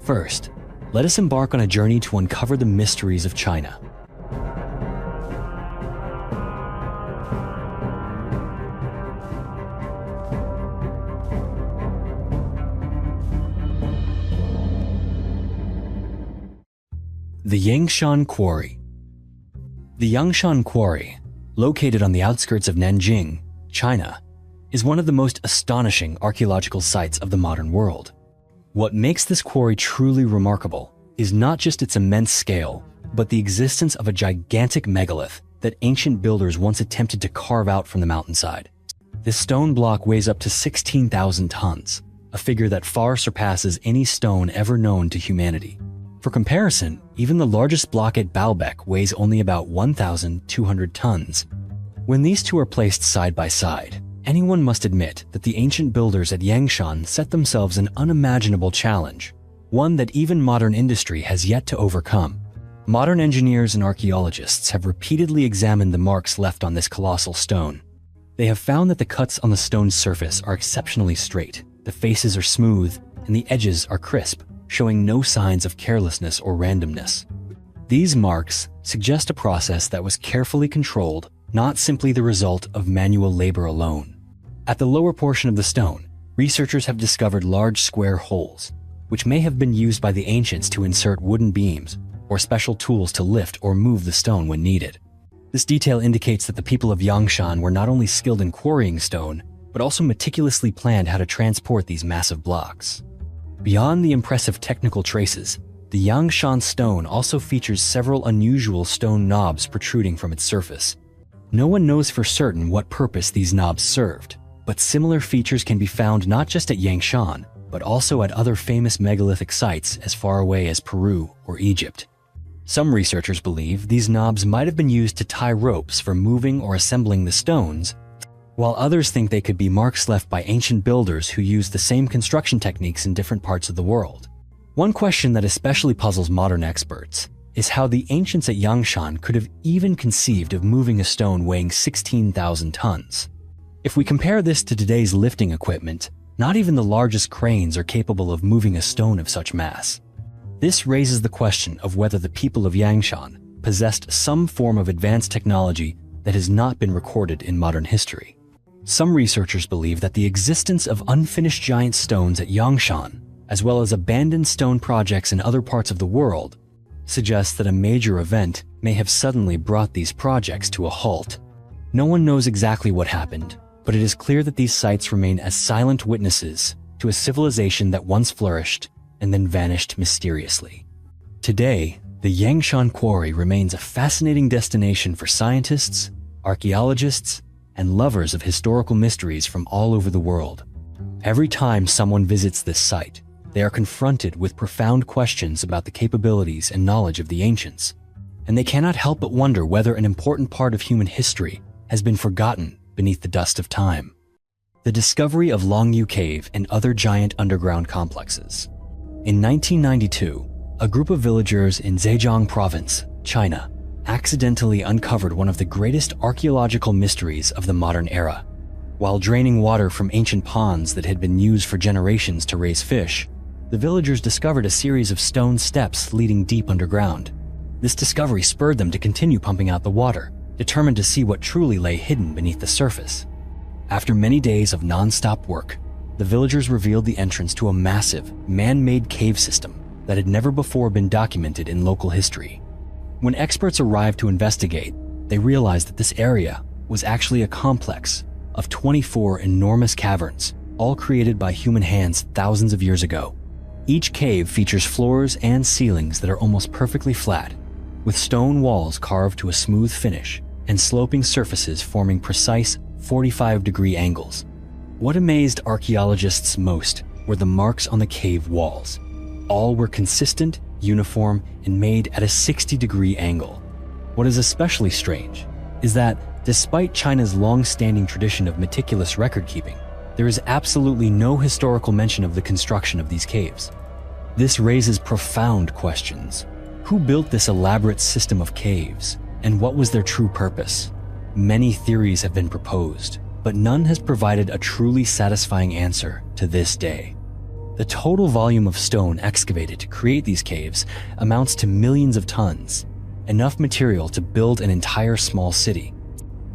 First, let us embark on a journey to uncover the mysteries of China. The Yangshan Quarry. The Yangshan Quarry, located on the outskirts of Nanjing, China, is one of the most astonishing archaeological sites of the modern world. What makes this quarry truly remarkable is not just its immense scale, but the existence of a gigantic megalith that ancient builders once attempted to carve out from the mountainside. This stone block weighs up to 16,000 tons, a figure that far surpasses any stone ever known to humanity. For comparison, even the largest block at Baalbek weighs only about 1,200 tons. When these two are placed side by side, anyone must admit that the ancient builders at Yangshan set themselves an unimaginable challenge, one that even modern industry has yet to overcome. Modern engineers and archaeologists have repeatedly examined the marks left on this colossal stone. They have found that the cuts on the stone's surface are exceptionally straight, the faces are smooth, and the edges are crisp, showing no signs of carelessness or randomness. These marks suggest a process that was carefully controlled, not simply the result of manual labor alone. At the lower portion of the stone, researchers have discovered large square holes, which may have been used by the ancients to insert wooden beams or special tools to lift or move the stone when needed. This detail indicates that the people of Yangshan were not only skilled in quarrying stone, but also meticulously planned how to transport these massive blocks. Beyond the impressive technical traces, the Yangshan stone also features several unusual stone knobs protruding from its surface. No one knows for certain what purpose these knobs served, but similar features can be found not just at Yangshan, but also at other famous megalithic sites as far away as Peru or Egypt. Some researchers believe these knobs might have been used to tie ropes for moving or assembling the stones, while others think they could be marks left by ancient builders who used the same construction techniques in different parts of the world. One question that especially puzzles modern experts is how the ancients at Yangshan could have even conceived of moving a stone weighing 16,000 tons. If we compare this to today's lifting equipment, not even the largest cranes are capable of moving a stone of such mass. This raises the question of whether the people of Yangshan possessed some form of advanced technology that has not been recorded in modern history. Some researchers believe that the existence of unfinished giant stones at Yangshan, as well as abandoned stone projects in other parts of the world, suggests that a major event may have suddenly brought these projects to a halt. No one knows exactly what happened, but it is clear that these sites remain as silent witnesses to a civilization that once flourished and then vanished mysteriously. Today, the Yangshan Quarry remains a fascinating destination for scientists, archaeologists, and lovers of historical mysteries from all over the world. Every time someone visits this site, they are confronted with profound questions about the capabilities and knowledge of the ancients, and they cannot help but wonder whether an important part of human history has been forgotten beneath the dust of time. The discovery of Longyu Cave and other giant underground complexes. In 1992, a group of villagers in Zhejiang Province, China, accidentally uncovered one of the greatest archaeological mysteries of the modern era. While draining water from ancient ponds that had been used for generations to raise fish, the villagers discovered a series of stone steps leading deep underground. This discovery spurred them to continue pumping out the water, determined to see what truly lay hidden beneath the surface. After many days of non-stop work, the villagers revealed the entrance to a massive, man-made cave system that had never before been documented in local history. When experts arrived to investigate, they realized that this area was actually a complex of 24 enormous caverns, all created by human hands thousands of years ago. Each cave features floors and ceilings that are almost perfectly flat, with stone walls carved to a smooth finish and sloping surfaces forming precise 45-degree angles. What amazed archaeologists most were the marks on the cave walls. All were consistent, uniform, and made at a 60-degree angle. What is especially strange is that, despite China's long-standing tradition of meticulous record-keeping, there is absolutely no historical mention of the construction of these caves. This raises profound questions. Who built this elaborate system of caves, and what was their true purpose? Many theories have been proposed, but none has provided a truly satisfying answer to this day. The total volume of stone excavated to create these caves amounts to millions of tons, enough material to build an entire small city.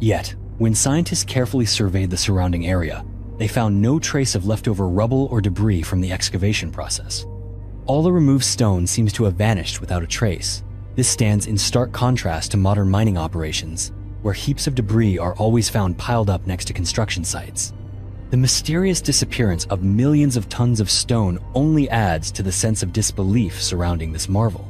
Yet, when scientists carefully surveyed the surrounding area, they found no trace of leftover rubble or debris from the excavation process. All the removed stone seems to have vanished without a trace. This stands in stark contrast to modern mining operations, where heaps of debris are always found piled up next to construction sites. The mysterious disappearance of millions of tons of stone only adds to the sense of disbelief surrounding this marvel.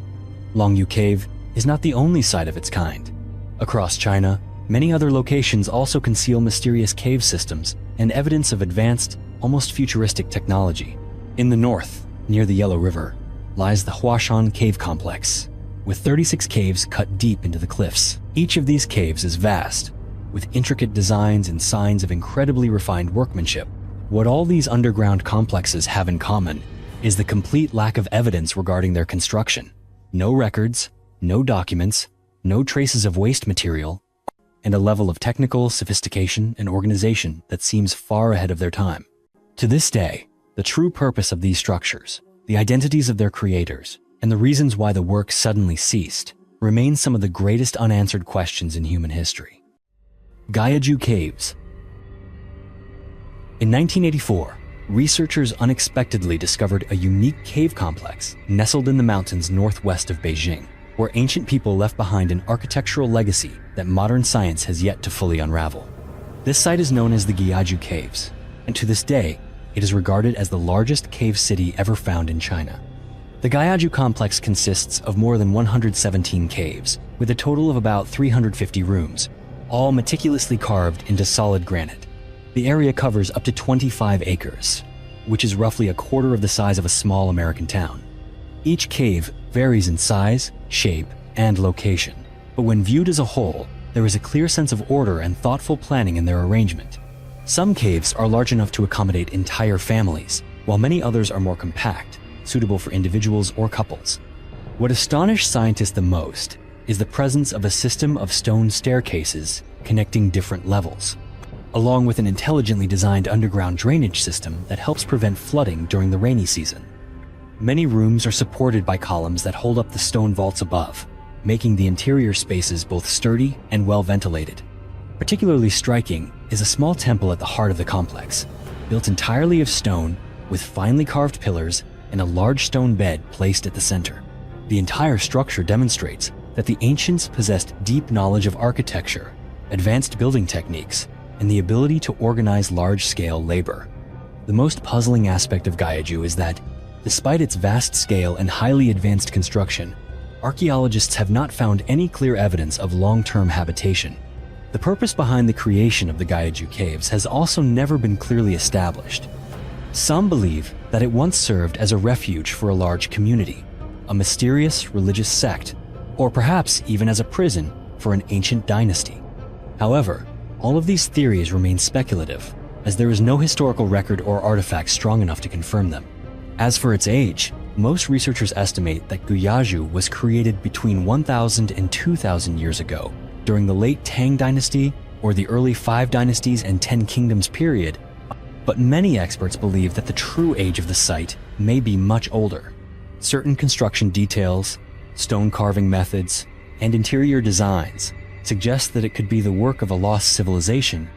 Longyu Cave is not the only site of its kind. Across China, many other locations also conceal mysterious cave systems and evidence of advanced, almost futuristic technology. In the north, near the Yellow River, lies the Huashan Cave Complex, with 36 caves cut deep into the cliffs. Each of these caves is vast, with intricate designs and signs of incredibly refined workmanship. What all these underground complexes have in common is the complete lack of evidence regarding their construction. No records, no documents, no traces of waste material, and a level of technical sophistication and organization that seems far ahead of their time. To this day, the true purpose of these structures, the identities of their creators, and the reasons why the work suddenly ceased remain some of the greatest unanswered questions in human history. Gyeongju Caves. In 1984, researchers unexpectedly discovered a unique cave complex nestled in the mountains northwest of Beijing, where ancient people left behind an architectural legacy that modern science has yet to fully unravel. This site is known as the Gyeongju Caves, and to this day, it is regarded as the largest cave city ever found in China. The Gyeongju complex consists of more than 117 caves, with a total of about 350 rooms, all meticulously carved into solid granite. The area covers up to 25 acres, which is roughly a quarter of the size of a small American town. Each cave varies in size, shape, and location, but when viewed as a whole, there is a clear sense of order and thoughtful planning in their arrangement. Some caves are large enough to accommodate entire families, while many others are more compact, suitable for individuals or couples. What astonished scientists the most is the presence of a system of stone staircases connecting different levels, along with an intelligently designed underground drainage system that helps prevent flooding during the rainy season. Many rooms are supported by columns that hold up the stone vaults above, making the interior spaces both sturdy and well ventilated. Particularly striking is a small temple at the heart of the complex, built entirely of stone with finely carved pillars and a large stone bed placed at the center. The entire structure demonstrates that the ancients possessed deep knowledge of architecture, advanced building techniques, and the ability to organize large-scale labor. The most puzzling aspect of Gyeongju is that, despite its vast scale and highly advanced construction, archaeologists have not found any clear evidence of long-term habitation. The purpose behind the creation of the Gyeongju Caves has also never been clearly established. Some believe that it once served as a refuge for a large community, a mysterious religious sect, or perhaps even as a prison for an ancient dynasty. However, all of these theories remain speculative, as there is no historical record or artifact strong enough to confirm them. As for its age, most researchers estimate that Gyeongju was created between 1,000 and 2,000 years ago, during the late Tang Dynasty or the early 5 Dynasties and 10 Kingdoms period, but many experts believe that the true age of the site may be much older. Certain construction details, stone carving methods, and interior designs suggest that it could be the work of a lost civilization,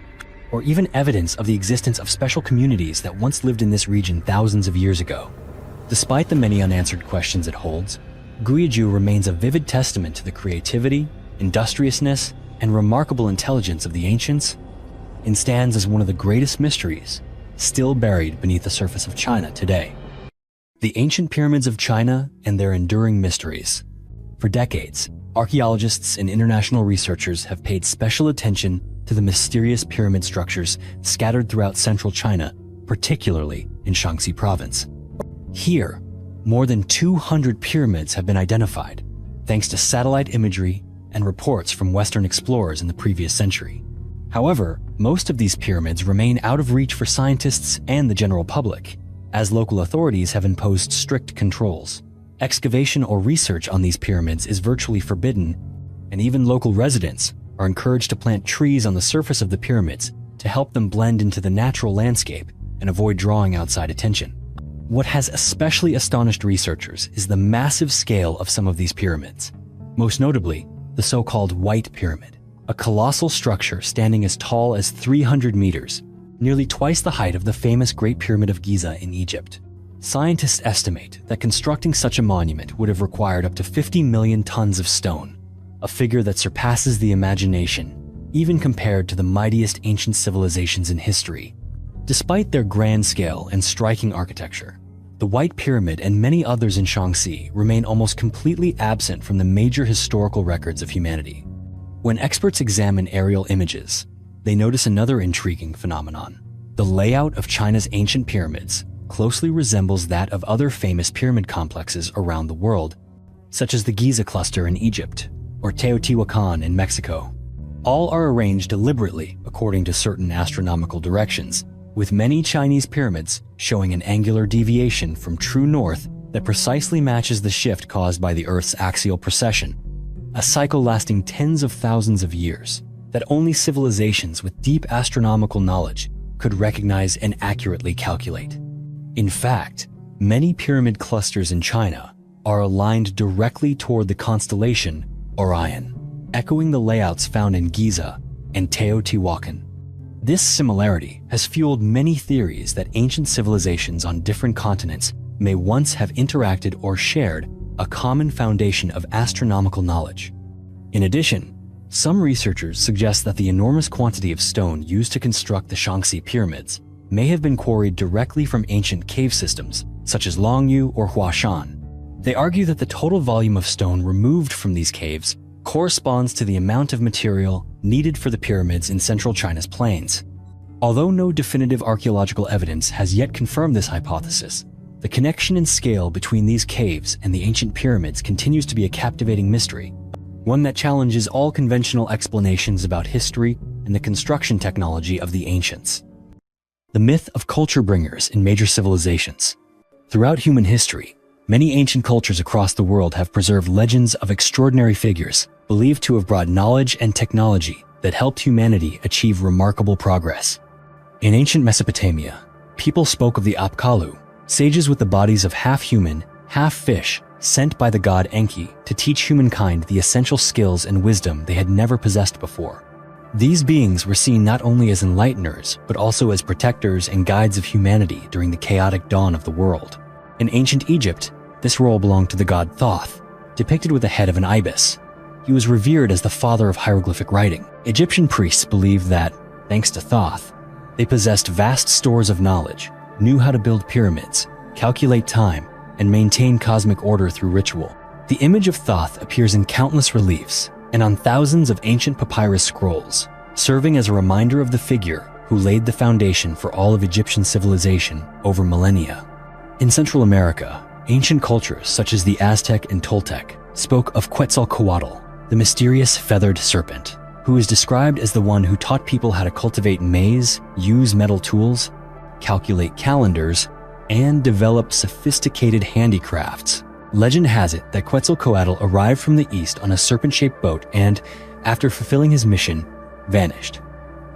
or even evidence of the existence of special communities that once lived in this region thousands of years ago. Despite the many unanswered questions it holds, Gyeongju remains a vivid testament to the creativity, industriousness, and remarkable intelligence of the ancients, and stands as one of the greatest mysteries still buried beneath the surface of China today. The ancient pyramids of China and their enduring mysteries. For decades, archaeologists and international researchers have paid special attention to the mysterious pyramid structures scattered throughout central China, particularly in Shaanxi province. Here, more than 200 pyramids have been identified, thanks to satellite imagery and reports from Western explorers in the previous century. However, most of these pyramids remain out of reach for scientists and the general public, as local authorities have imposed strict controls. Excavation or research on these pyramids is virtually forbidden, and even local residents are encouraged to plant trees on the surface of the pyramids to help them blend into the natural landscape and avoid drawing outside attention. What has especially astonished researchers is the massive scale of some of these pyramids. Most notably, the so-called White Pyramid, a colossal structure standing as tall as 300 meters, nearly twice the height of the famous Great Pyramid of Giza in Egypt. Scientists estimate that constructing such a monument would have required up to 50 million tons of stone, a figure that surpasses the imagination, even compared to the mightiest ancient civilizations in history. Despite their grand scale and striking architecture, the White Pyramid and many others in Shaanxi remain almost completely absent from the major historical records of humanity. When experts examine aerial images, they notice another intriguing phenomenon. The layout of China's ancient pyramids closely resembles that of other famous pyramid complexes around the world, such as the Giza cluster in Egypt or Teotihuacan in Mexico. All are arranged deliberately according to certain astronomical directions, with many Chinese pyramids showing an angular deviation from true north that precisely matches the shift caused by the Earth's axial precession, a cycle lasting tens of thousands of years that only civilizations with deep astronomical knowledge could recognize and accurately calculate. In fact, many pyramid clusters in China are aligned directly toward the constellation Orion, echoing the layouts found in Giza and Teotihuacan. This similarity has fueled many theories that ancient civilizations on different continents may once have interacted or shared a common foundation of astronomical knowledge. In addition, some researchers suggest that the enormous quantity of stone used to construct the Shaanxi pyramids may have been quarried directly from ancient cave systems, such as Longyu or Huashan. They argue that the total volume of stone removed from these caves corresponds to the amount of material needed for the pyramids in central China's plains. Although no definitive archaeological evidence has yet confirmed this hypothesis, the connection and scale between these caves and the ancient pyramids continues to be a captivating mystery, one that challenges all conventional explanations about history and the construction technology of the ancients. The myth of culture bringers in major civilizations. Throughout human history, many ancient cultures across the world have preserved legends of extraordinary figures believed to have brought knowledge and technology that helped humanity achieve remarkable progress. In ancient Mesopotamia, people spoke of the Apkallu, sages with the bodies of half human, half fish, sent by the god Enki to teach humankind the essential skills and wisdom they had never possessed before. These beings were seen not only as enlighteners, but also as protectors and guides of humanity during the chaotic dawn of the world. In ancient Egypt, this role belonged to the god Thoth, depicted with the head of an ibis. He was revered as the father of hieroglyphic writing. Egyptian priests believed that, thanks to Thoth, they possessed vast stores of knowledge, knew how to build pyramids, calculate time, and maintain cosmic order through ritual. The image of Thoth appears in countless reliefs and on thousands of ancient papyrus scrolls, serving as a reminder of the figure who laid the foundation for all of Egyptian civilization over millennia. In Central America, ancient cultures such as the Aztec and Toltec spoke of Quetzalcoatl, the mysterious feathered serpent, who is described as the one who taught people how to cultivate maize, use metal tools, calculate calendars, and develop sophisticated handicrafts. Legend has it that Quetzalcoatl arrived from the east on a serpent-shaped boat and, after fulfilling his mission, vanished.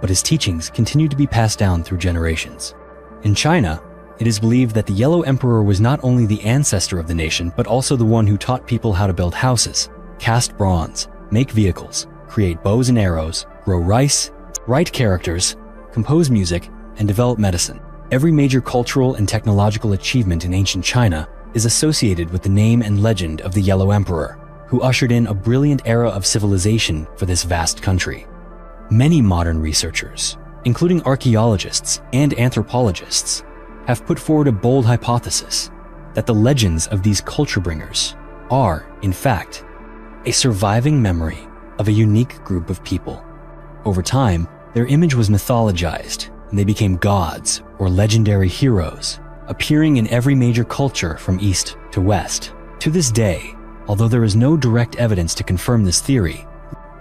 But his teachings continued to be passed down through generations. In China, it is believed that the Yellow Emperor was not only the ancestor of the nation, but also the one who taught people how to build houses, cast bronze, make vehicles, create bows and arrows, grow rice, write characters, compose music, and develop medicine. Every major cultural and technological achievement in ancient China is associated with the name and legend of the Yellow Emperor, who ushered in a brilliant era of civilization for this vast country. Many modern researchers, including archaeologists and anthropologists, have put forward a bold hypothesis that the legends of these culture bringers are, in fact, a surviving memory of a unique group of people. Over time, their image was mythologized, and they became gods or legendary heroes, appearing in every major culture from east to west. To this day, although there is no direct evidence to confirm this theory,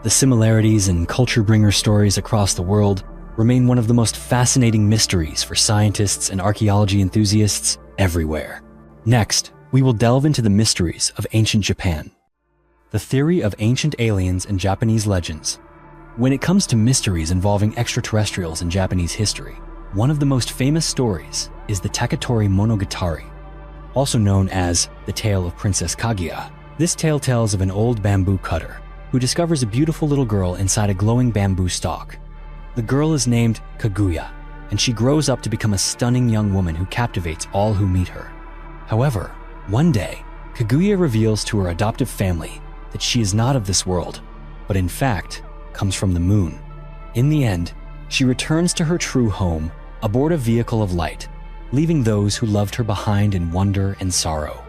the similarities in culture bringer stories across the world remain one of the most fascinating mysteries for scientists and archaeology enthusiasts everywhere. Next, we will delve into the mysteries of ancient Japan. The theory of ancient aliens and Japanese legends. When it comes to mysteries involving extraterrestrials in Japanese history, one of the most famous stories is the Taketori Monogatari, also known as the Tale of Princess Kaguya. This tale tells of an old bamboo cutter who discovers a beautiful little girl inside a glowing bamboo stalk. The girl is named Kaguya, and she grows up to become a stunning young woman who captivates all who meet her. However, one day, Kaguya reveals to her adoptive family that she is not of this world, but in fact, comes from the moon. In the end, she returns to her true home aboard a vehicle of light, leaving those who loved her behind in wonder and sorrow.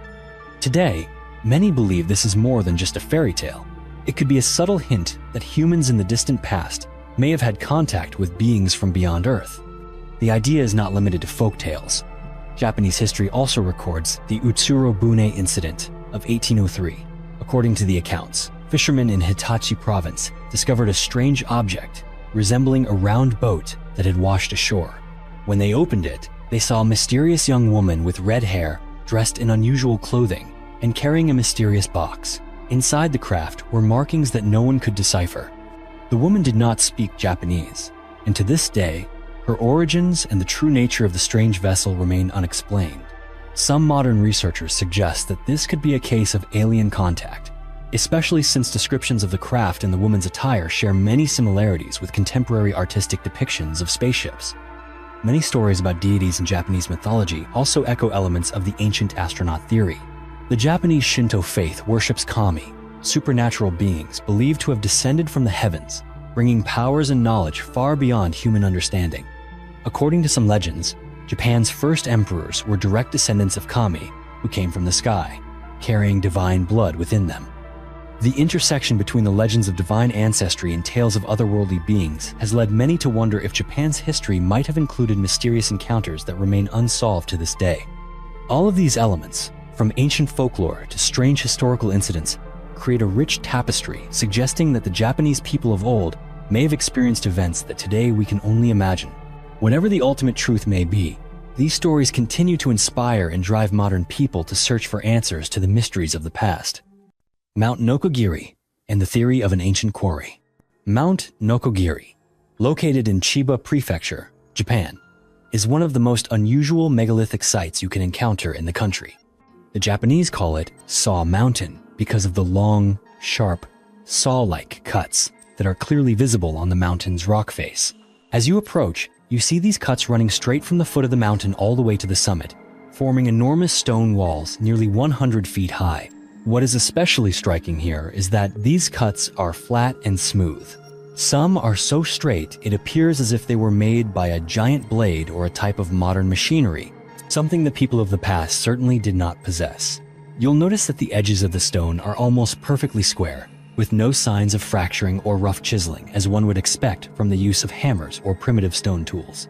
Today, many believe this is more than just a fairy tale. It could be a subtle hint that humans in the distant past may have had contact with beings from beyond Earth. The idea is not limited to folk tales. Japanese history also records the Utsuro Bune incident of 1803. According to the accounts, fishermen in Hitachi province discovered a strange object resembling a round boat that had washed ashore. When they opened it, they saw a mysterious young woman with red hair, dressed in unusual clothing, and carrying a mysterious box. Inside the craft were markings that no one could decipher. The woman did not speak Japanese, and to this day, her origins and the true nature of the strange vessel remain unexplained. Some modern researchers suggest that this could be a case of alien contact, especially since descriptions of the craft and the woman's attire share many similarities with contemporary artistic depictions of spaceships. Many stories about deities in Japanese mythology also echo elements of the ancient astronaut theory. The Japanese Shinto faith worships kami, supernatural beings believed to have descended from the heavens, bringing powers and knowledge far beyond human understanding. According to some legends, Japan's first emperors were direct descendants of kami who came from the sky, carrying divine blood within them. The intersection between the legends of divine ancestry and tales of otherworldly beings has led many to wonder if Japan's history might have included mysterious encounters that remain unsolved to this day. All of these elements, from ancient folklore to strange historical incidents, create a rich tapestry suggesting that the Japanese people of old may have experienced events that today we can only imagine. Whatever the ultimate truth may be, these stories continue to inspire and drive modern people to search for answers to the mysteries of the past. Mount Nokogiri and the theory of an ancient quarry. Mount Nokogiri, located in Chiba Prefecture, Japan, is one of the most unusual megalithic sites you can encounter in the country. The Japanese call it Saw Mountain because of the long, sharp, saw-like cuts that are clearly visible on the mountain's rock face. As you approach, you see these cuts running straight from the foot of the mountain all the way to the summit, forming enormous stone walls nearly 100 feet high. What is especially striking here is that these cuts are flat and smooth. Some are so straight it appears as if they were made by a giant blade or a type of modern machinery, something the people of the past certainly did not possess. You'll notice that the edges of the stone are almost perfectly square, with no signs of fracturing or rough chiseling as one would expect from the use of hammers or primitive stone tools.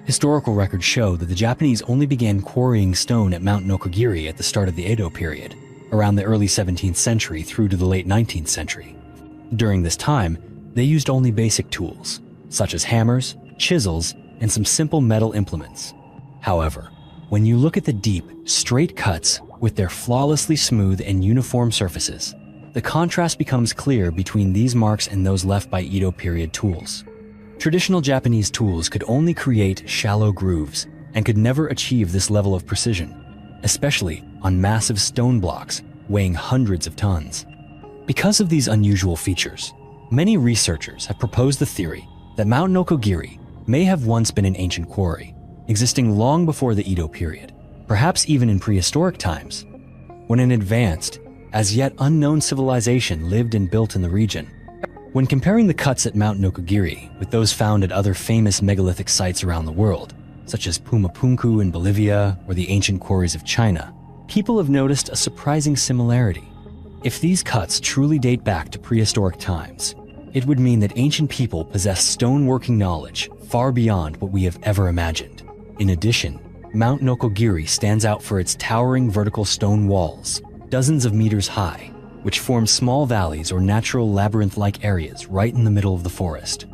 Historical records show that the Japanese only began quarrying stone at Mount Nokogiri at the start of the Edo period, around the early 17th century through to the late 19th century. During this time, they used only basic tools, such as hammers, chisels, and some simple metal implements. However, when you look at the deep, straight cuts with their flawlessly smooth and uniform surfaces, the contrast becomes clear between these marks and those left by Edo period tools. Traditional Japanese tools could only create shallow grooves and could never achieve this level of precision, especially on massive stone blocks weighing hundreds of tons. Because of these unusual features, many researchers have proposed the theory that Mount Nokogiri may have once been an ancient quarry, existing long before the Edo period, perhaps even in prehistoric times, when an advanced, as yet unknown civilization lived and built in the region. When comparing the cuts at Mount Nokogiri with those found at other famous megalithic sites around the world, such as Pumapunku in Bolivia or the ancient quarries of China, people have noticed a surprising similarity. If these cuts truly date back to prehistoric times, it would mean that ancient people possessed stoneworking knowledge far beyond what we have ever imagined. In addition, Mount Nokogiri stands out for its towering vertical stone walls, dozens of meters high, which form small valleys or natural labyrinth-like areas right in the middle of the forest.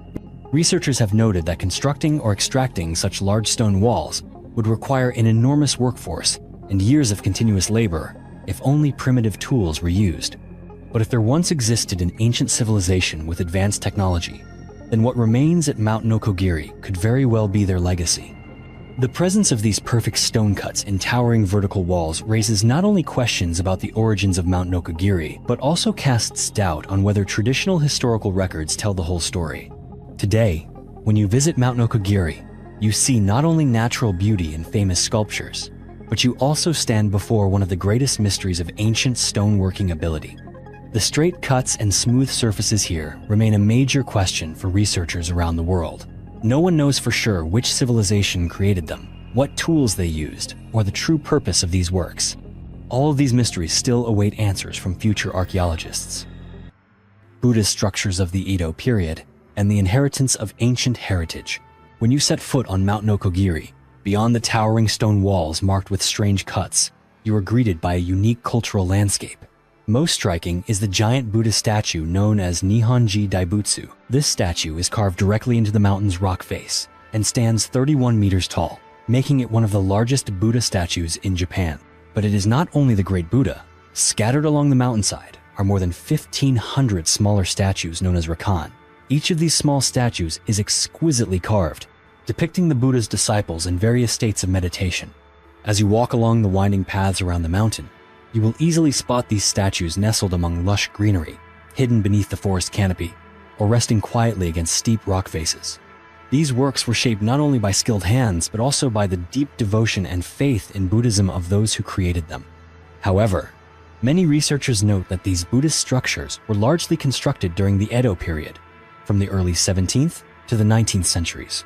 Researchers have noted that constructing or extracting such large stone walls would require an enormous workforce and years of continuous labor if only primitive tools were used. But if there once existed an ancient civilization with advanced technology, then what remains at Mount Nokogiri could very well be their legacy. The presence of these perfect stone cuts and towering vertical walls raises not only questions about the origins of Mount Nokogiri, but also casts doubt on whether traditional historical records tell the whole story. Today, when you visit Mount Nokogiri, you see not only natural beauty and famous sculptures, but you also stand before one of the greatest mysteries of ancient stoneworking ability. The straight cuts and smooth surfaces here remain a major question for researchers around the world. No one knows for sure which civilization created them, what tools they used, or the true purpose of these works. All of these mysteries still await answers from future archaeologists. Buddhist structures of the Edo period and the inheritance of ancient heritage. When you set foot on Mount Nokogiri, beyond the towering stone walls marked with strange cuts, you are greeted by a unique cultural landscape. Most striking is the giant Buddha statue known as Nihonji Daibutsu. This statue is carved directly into the mountain's rock face and stands 31 meters tall, making it one of the largest Buddha statues in Japan. But it is not only the Great Buddha. Scattered along the mountainside are more than 1,500 smaller statues known as rakan. Each of these small statues is exquisitely carved, depicting the Buddha's disciples in various states of meditation. As you walk along the winding paths around the mountain, you will easily spot these statues nestled among lush greenery, hidden beneath the forest canopy, or resting quietly against steep rock faces. These works were shaped not only by skilled hands, but also by the deep devotion and faith in Buddhism of those who created them. However, many researchers note that these Buddhist structures were largely constructed during the Edo period, from the early 17th to the 19th centuries.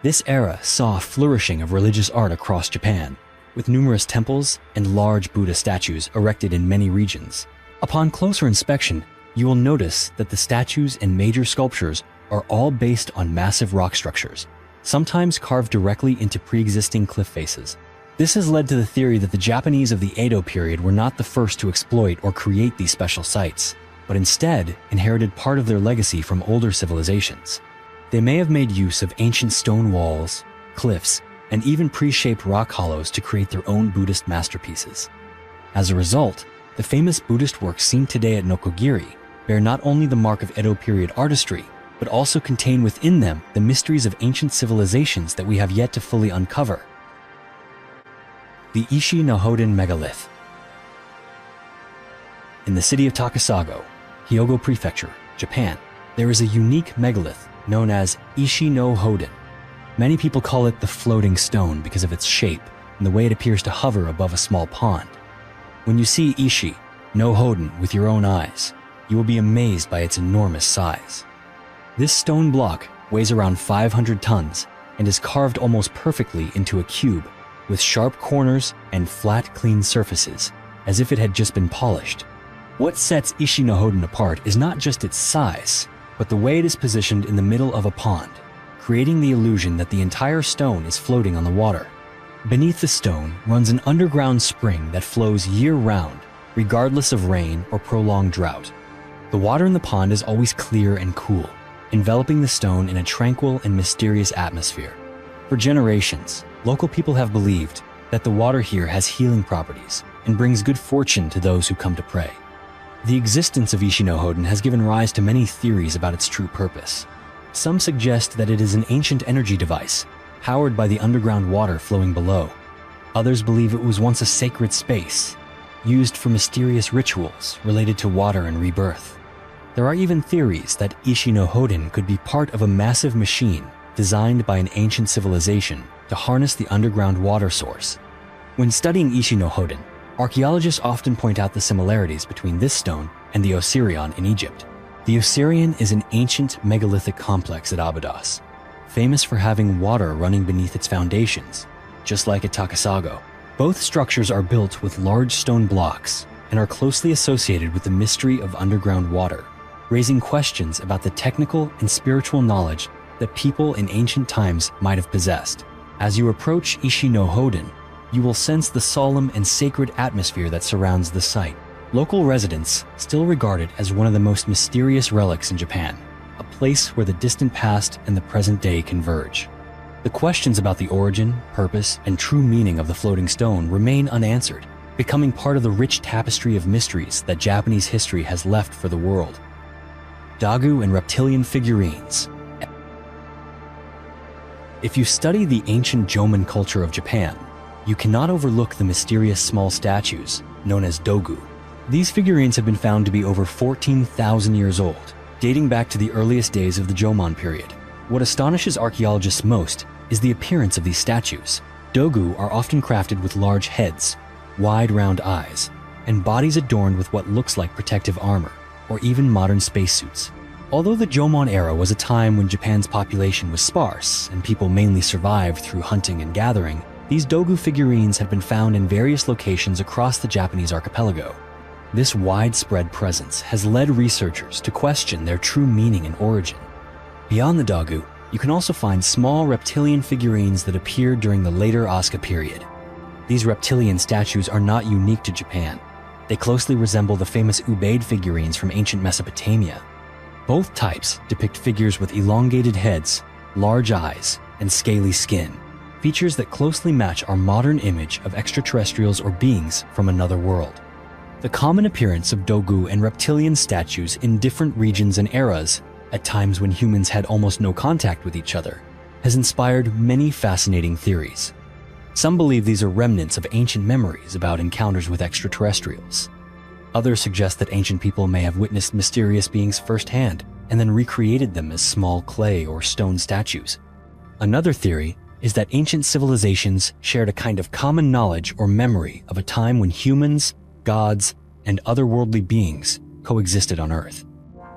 This era saw a flourishing of religious art across Japan, with numerous temples and large Buddha statues erected in many regions. Upon closer inspection, you will notice that the statues and major sculptures are all based on massive rock structures, sometimes carved directly into pre-existing cliff faces. This has led to the theory that the Japanese of the Edo period were not the first to exploit or create these special sites, but instead inherited part of their legacy from older civilizations. They may have made use of ancient stone walls, cliffs, and even pre-shaped rock hollows to create their own Buddhist masterpieces. As a result, the famous Buddhist works seen today at Nokogiri bear not only the mark of Edo period artistry, but also contain within them the mysteries of ancient civilizations that we have yet to fully uncover. The Ishi no Hoden Megalith. In the city of Takasago, Hyogo Prefecture, Japan, there is a unique megalith known as Ishi no Hoden. Many people call it the floating stone because of its shape and the way it appears to hover above a small pond. When you see Ishi no Hoden with your own eyes, you will be amazed by its enormous size. This stone block weighs around 500 tons and is carved almost perfectly into a cube with sharp corners and flat, clean surfaces, as if it had just been polished. What sets Ishi no Hoden apart is not just its size, but the way it is positioned in the middle of a pond, creating the illusion that the entire stone is floating on the water. Beneath the stone runs an underground spring that flows year-round, regardless of rain or prolonged drought. The water in the pond is always clear and cool, enveloping the stone in a tranquil and mysterious atmosphere. For generations, local people have believed that the water here has healing properties and brings good fortune to those who come to pray. The existence of Ishi no Hoden has given rise to many theories about its true purpose. Some suggest that it is an ancient energy device, powered by the underground water flowing below. Others believe it was once a sacred space, used for mysterious rituals related to water and rebirth. There are even theories that Ishi no Hoden could be part of a massive machine designed by an ancient civilization to harness the underground water source. When studying Ishi no Hoden, archaeologists often point out the similarities between this stone and the Osirion in Egypt. The Osirion is an ancient megalithic complex at Abydos, famous for having water running beneath its foundations, just like at Takasago. Both structures are built with large stone blocks and are closely associated with the mystery of underground water, raising questions about the technical and spiritual knowledge that people in ancient times might have possessed. As you approach Ishi no Hoden, you will sense the solemn and sacred atmosphere that surrounds the site. Local residents still regard it as one of the most mysterious relics in Japan, a place where the distant past and the present day converge. The questions about the origin, purpose, and true meaning of the floating stone remain unanswered, becoming part of the rich tapestry of mysteries that Japanese history has left for the world. Dagu and reptilian figurines. If you study the ancient Jomon culture of Japan, you cannot overlook the mysterious small statues known as dogu. These figurines have been found to be over 14,000 years old, dating back to the earliest days of the Jomon period. What astonishes archaeologists most is the appearance of these statues. Dogu are often crafted with large heads, wide round eyes, and bodies adorned with what looks like protective armor, or even modern spacesuits. Although the Jomon era was a time when Japan's population was sparse and people mainly survived through hunting and gathering, these dogu figurines have been found in various locations across the Japanese archipelago. This widespread presence has led researchers to question their true meaning and origin. Beyond the dogu, you can also find small reptilian figurines that appeared during the later Asuka period. These reptilian statues are not unique to Japan. They closely resemble the famous Ubaid figurines from ancient Mesopotamia. Both types depict figures with elongated heads, large eyes, and scaly skin, features that closely match our modern image of extraterrestrials or beings from another world. The common appearance of dogu and reptilian statues in different regions and eras, at times when humans had almost no contact with each other, has inspired many fascinating theories. Some believe these are remnants of ancient memories about encounters with extraterrestrials. Others suggest that ancient people may have witnessed mysterious beings firsthand and then recreated them as small clay or stone statues. Another theory is that ancient civilizations shared a kind of common knowledge or memory of a time when humans, gods, and otherworldly beings coexisted on Earth.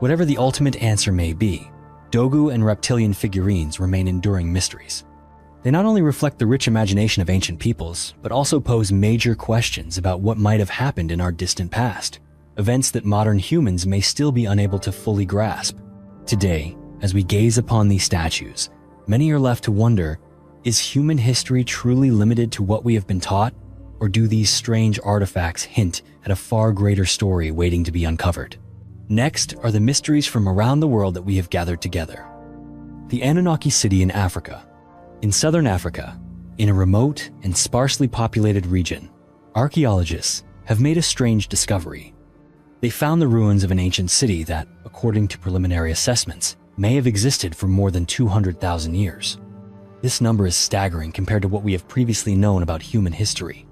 Whatever the ultimate answer may be, dogu and reptilian figurines remain enduring mysteries. They not only reflect the rich imagination of ancient peoples, but also pose major questions about what might have happened in our distant past, events that modern humans may still be unable to fully grasp. Today, as we gaze upon these statues, many are left to wonder, is human history truly limited to what we have been taught, or do these strange artifacts hint at a far greater story waiting to be uncovered? Next are the mysteries from around the world that we have gathered together. The Anunnaki city in Africa. In southern Africa, in a remote and sparsely populated region, archaeologists have made a strange discovery. They found the ruins of an ancient city that, according to preliminary assessments, may have existed for more than 200,000 years. This number is staggering compared to what we have previously known about human history.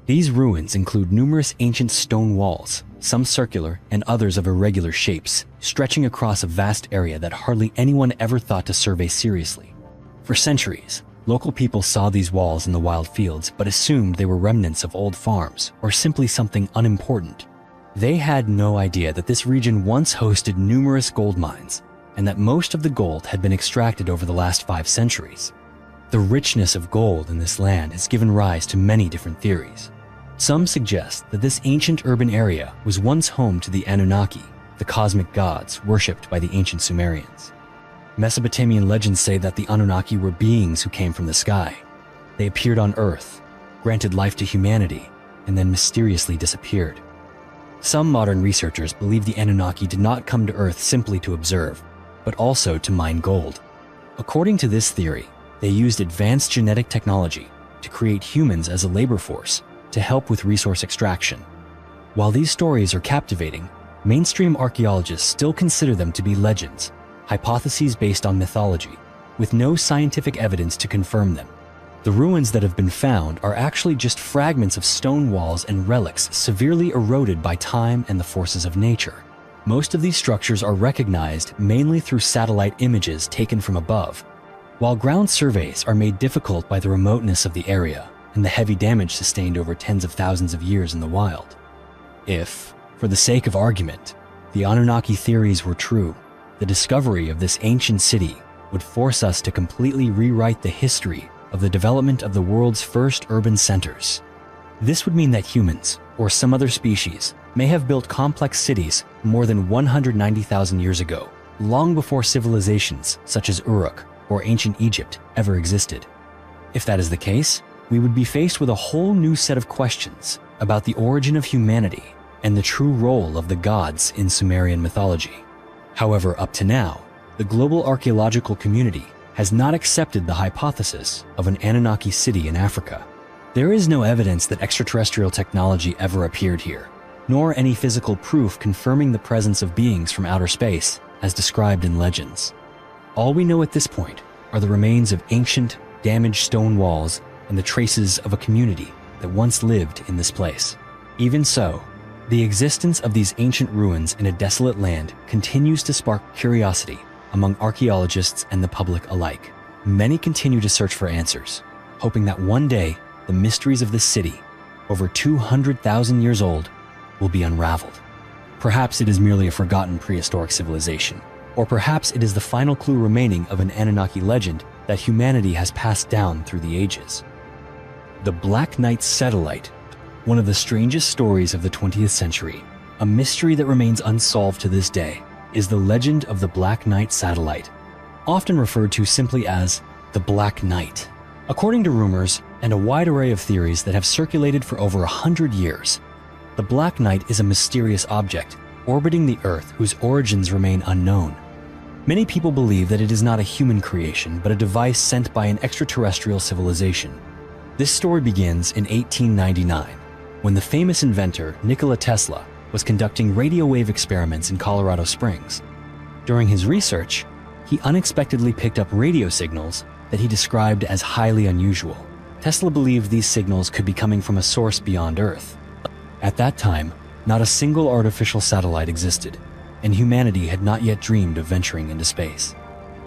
These ruins include numerous ancient stone walls, some circular and others of irregular shapes, stretching across a vast area that hardly anyone ever thought to survey seriously. For centuries, local people saw these walls in the wild fields but assumed they were remnants of old farms or simply something unimportant. They had no idea that this region once hosted numerous gold mines and that most of the gold had been extracted over the last 5 centuries. The richness of gold in this land has given rise to many different theories. Some suggest that this ancient urban area was once home to the Anunnaki, the cosmic gods worshipped by the ancient Sumerians. Mesopotamian legends say that the Anunnaki were beings who came from the sky. They appeared on Earth, granted life to humanity, and then mysteriously disappeared. Some modern researchers believe the Anunnaki did not come to Earth simply to observe, but also to mine gold. According to this theory, they used advanced genetic technology to create humans as a labor force to help with resource extraction. While these stories are captivating, mainstream archaeologists still consider them to be legends, hypotheses based on mythology, with no scientific evidence to confirm them. The ruins that have been found are actually just fragments of stone walls and relics severely eroded by time and the forces of nature. Most of these structures are recognized mainly through satellite images taken from above, while ground surveys are made difficult by the remoteness of the area and the heavy damage sustained over tens of thousands of years in the wild. If, for the sake of argument, the Anunnaki theories were true, the discovery of this ancient city would force us to completely rewrite the history of the development of the world's first urban centers. This would mean that humans, or some other species, may have built complex cities more than 190,000 years ago, long before civilizations such as Uruk or ancient Egypt ever existed. If that is the case, we would be faced with a whole new set of questions about the origin of humanity and the true role of the gods in Sumerian mythology. However, up to now, the global archaeological community has not accepted the hypothesis of an Anunnaki city in Africa. There is no evidence that extraterrestrial technology ever appeared here, nor any physical proof confirming the presence of beings from outer space as described in legends. All we know at this point are the remains of ancient, damaged stone walls and the traces of a community that once lived in this place. Even so, the existence of these ancient ruins in a desolate land continues to spark curiosity among archaeologists and the public alike. Many continue to search for answers, hoping that one day the mysteries of this city, over 200,000 years old, will be unraveled. Perhaps it is merely a forgotten prehistoric civilization, or perhaps it is the final clue remaining of an Anunnaki legend that humanity has passed down through the ages. The Black Knight Satellite, one of the strangest stories of the 20th century, a mystery that remains unsolved to this day, is the legend of the Black Knight Satellite, often referred to simply as the Black Knight. According to rumors and a wide array of theories that have circulated for over 100 years, the Black Knight is a mysterious object orbiting the Earth whose origins remain unknown. Many people believe that it is not a human creation, but a device sent by an extraterrestrial civilization. This story begins in 1899, when the famous inventor Nikola Tesla was conducting radio wave experiments in Colorado Springs. During his research, he unexpectedly picked up radio signals that he described as highly unusual. Tesla believed these signals could be coming from a source beyond Earth. At that time, not a single artificial satellite existed, and humanity had not yet dreamed of venturing into space.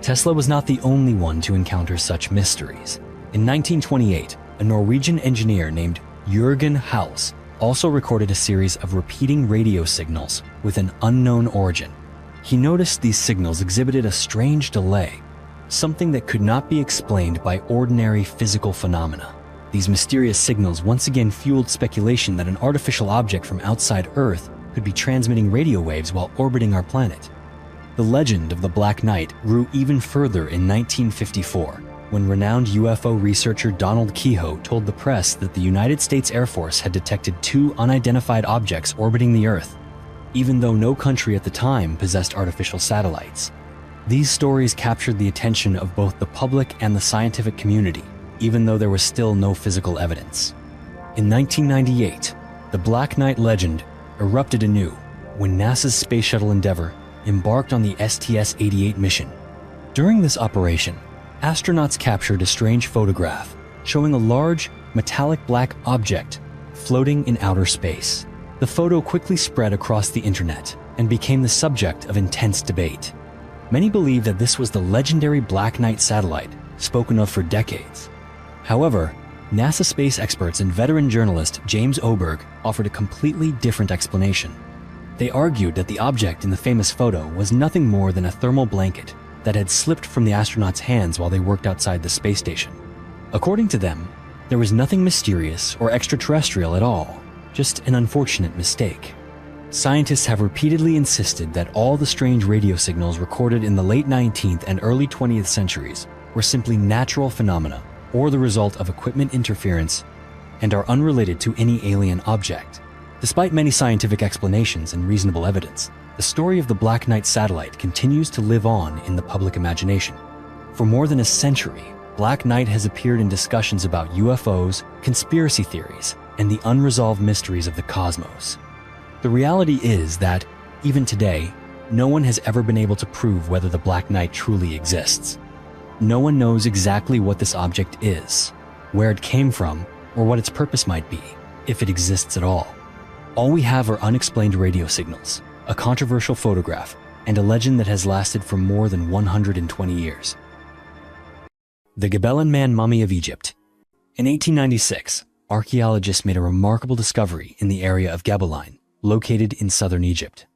Tesla was not the only one to encounter such mysteries. In 1928, a Norwegian engineer named Jürgen Hals also recorded a series of repeating radio signals with an unknown origin. He noticed these signals exhibited a strange delay, something that could not be explained by ordinary physical phenomena. These mysterious signals once again fueled speculation that an artificial object from outside Earth could be transmitting radio waves while orbiting our planet. The legend of the Black Knight grew even further in 1954, when renowned UFO researcher Donald Keyhoe told the press that the United States Air Force had detected 2 unidentified objects orbiting the Earth, even though no country at the time possessed artificial satellites. These stories captured the attention of both the public and the scientific community, even though there was still no physical evidence. In 1998, the Black Knight legend erupted anew when NASA's Space Shuttle Endeavour embarked on the STS-88 mission. During this operation, astronauts captured a strange photograph showing a large, metallic black object floating in outer space. The photo quickly spread across the internet and became the subject of intense debate. Many believe that this was the legendary Black Knight satellite spoken of for decades. However, NASA space experts and veteran journalist James Oberg offered a completely different explanation. They argued that the object in the famous photo was nothing more than a thermal blanket that had slipped from the astronauts' hands while they worked outside the space station. According to them, there was nothing mysterious or extraterrestrial at all, just an unfortunate mistake. Scientists have repeatedly insisted that all the strange radio signals recorded in the late 19th and early 20th centuries were simply natural phenomena or the result of equipment interference and are unrelated to any alien object. Despite many scientific explanations and reasonable evidence, the story of the Black Knight satellite continues to live on in the public imagination. For more than a century, Black Knight has appeared in discussions about UFOs, conspiracy theories, and the unresolved mysteries of the cosmos. The reality is that, even today, no one has ever been able to prove whether the Black Knight truly exists. No one knows exactly what this object is, where it came from, or what its purpose might be, if it exists at all. All we have are unexplained radio signals, a controversial photograph, and a legend that has lasted for more than 120 years. The Gobelin Man Mummy of Egypt. In 1896, archaeologists made a remarkable discovery in the area of Gobelin, located in southern Egypt.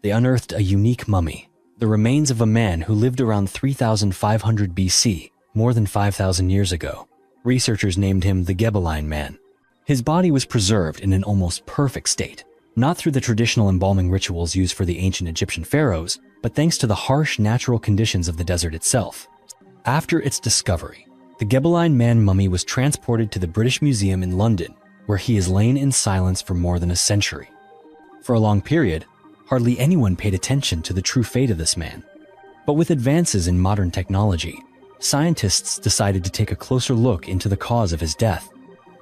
They unearthed a unique mummy, the remains of a man who lived around 3500 BC, more than 5,000 years ago. Researchers named him the Gobelin Man. His body was preserved in an almost perfect state, not through the traditional embalming rituals used for the ancient Egyptian pharaohs, but thanks to the harsh natural conditions of the desert itself. After its discovery, the Gobelin Man mummy was transported to the British Museum in London, where he has lain in silence for more than a century. For a long period, hardly anyone paid attention to the true fate of this man. But with advances in modern technology, scientists decided to take a closer look into the cause of his death.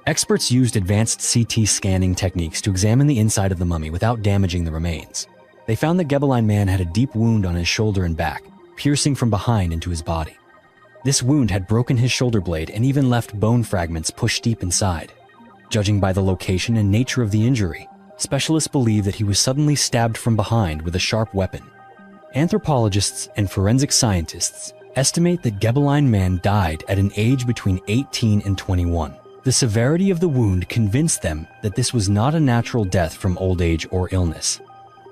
Experts used advanced CT scanning techniques to examine the inside of the mummy without damaging the remains. They found that Gobelin Man had a deep wound on his shoulder and back, piercing from behind into his body. This wound had broken his shoulder blade and even left bone fragments pushed deep inside. Judging by the location and nature of the injury, specialists believe that he was suddenly stabbed from behind with a sharp weapon. Anthropologists and forensic scientists estimate that Gebeline Man died at an age between 18 and 21. The severity of the wound convinced them that this was not a natural death from old age or illness.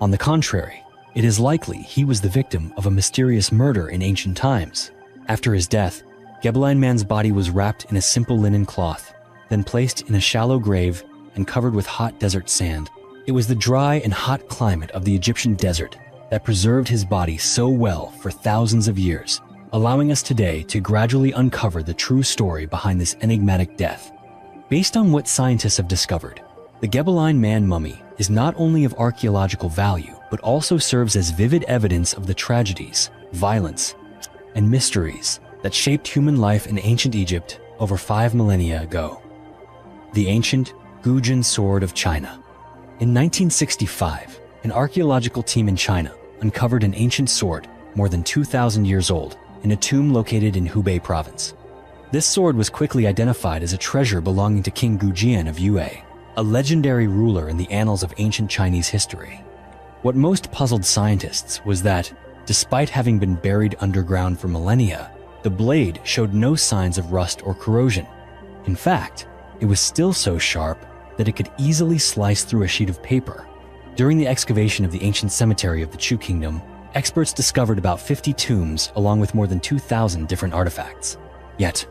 On the contrary, it is likely he was the victim of a mysterious murder in ancient times. After his death, Gebeline Man's body was wrapped in a simple linen cloth, then placed in a shallow grave and covered with hot desert sand. It was the dry and hot climate of the Egyptian desert that preserved his body so well for thousands of years, allowing us today to gradually uncover the true story behind this enigmatic death. Based on what scientists have discovered, the Gebeline Man mummy is not only of archaeological value, but also serves as vivid evidence of the tragedies, violence, and mysteries that shaped human life in ancient Egypt over 5 millennia ago. The ancient Gujin sword of China. In 1965, an archaeological team in China uncovered an ancient sword more than 2,000 years old in a tomb located in Hubei province. This sword was quickly identified as a treasure belonging to King Gujian of Yue, a legendary ruler in the annals of ancient Chinese history. What most puzzled scientists was that, despite having been buried underground for millennia, the blade showed no signs of rust or corrosion. In fact, it was still so sharp that it could easily slice through a sheet of paper. During the excavation of the ancient cemetery of the Chu Kingdom, experts discovered about 50 tombs along with more than 2,000 different artifacts. Yet,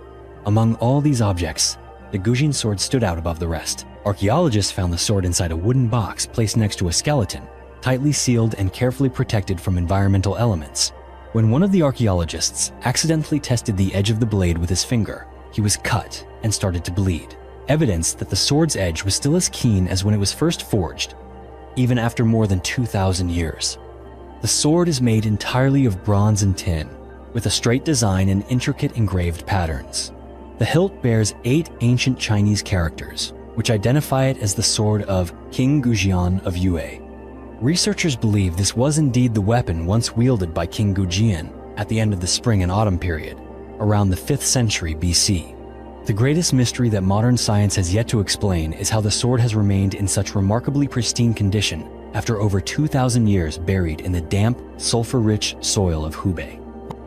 among all these objects, the Gujin sword stood out above the rest. Archaeologists found the sword inside a wooden box placed next to a skeleton, tightly sealed and carefully protected from environmental elements. When one of the archaeologists accidentally tested the edge of the blade with his finger, he was cut and started to bleed, evidence that the sword's edge was still as keen as when it was first forged, even after more than 2,000 years. The sword is made entirely of bronze and tin, with a straight design and intricate engraved patterns. The hilt bears 8 ancient Chinese characters, which identify it as the sword of King Gujian of Yue. Researchers believe this was indeed the weapon once wielded by King Gujian at the end of the spring and autumn period, around the 5th century BC. The greatest mystery that modern science has yet to explain is how the sword has remained in such remarkably pristine condition after over 2,000 years buried in the damp, sulfur-rich soil of Hubei.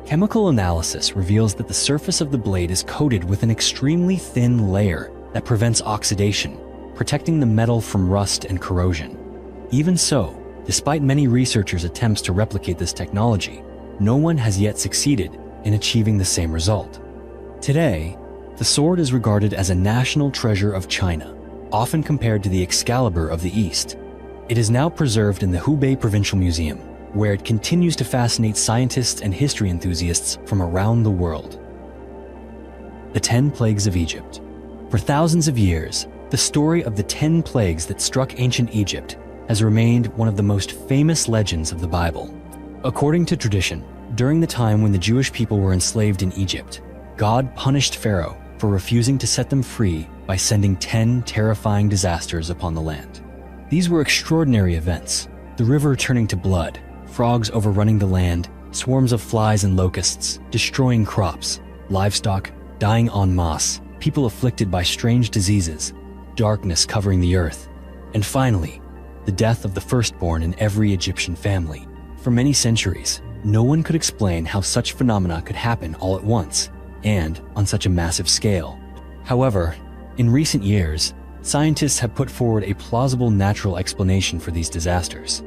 Chemical analysis reveals that the surface of the blade is coated with an extremely thin layer that prevents oxidation, protecting the metal from rust and corrosion. Even so, despite many researchers' attempts to replicate this technology, no one has yet succeeded in achieving the same result. Today, the sword is regarded as a national treasure of China, often compared to the Excalibur of the East. It is now preserved in the Hubei Provincial Museum, where it continues to fascinate scientists and history enthusiasts from around the world. The 10 Plagues of Egypt. For thousands of years, the story of the 10 plagues that struck ancient Egypt has remained one of the most famous legends of the Bible. According to tradition, during the time when the Jewish people were enslaved in Egypt, God punished Pharaoh for refusing to set them free by sending 10 terrifying disasters upon the land. These were extraordinary events: the river turning to blood, frogs overrunning the land, swarms of flies and locusts destroying crops, livestock dying en masse, people afflicted by strange diseases, darkness covering the earth, and finally, the death of the firstborn in every Egyptian family. For many centuries, no one could explain how such phenomena could happen all at once and on such a massive scale. However, in recent years, scientists have put forward a plausible natural explanation for these disasters.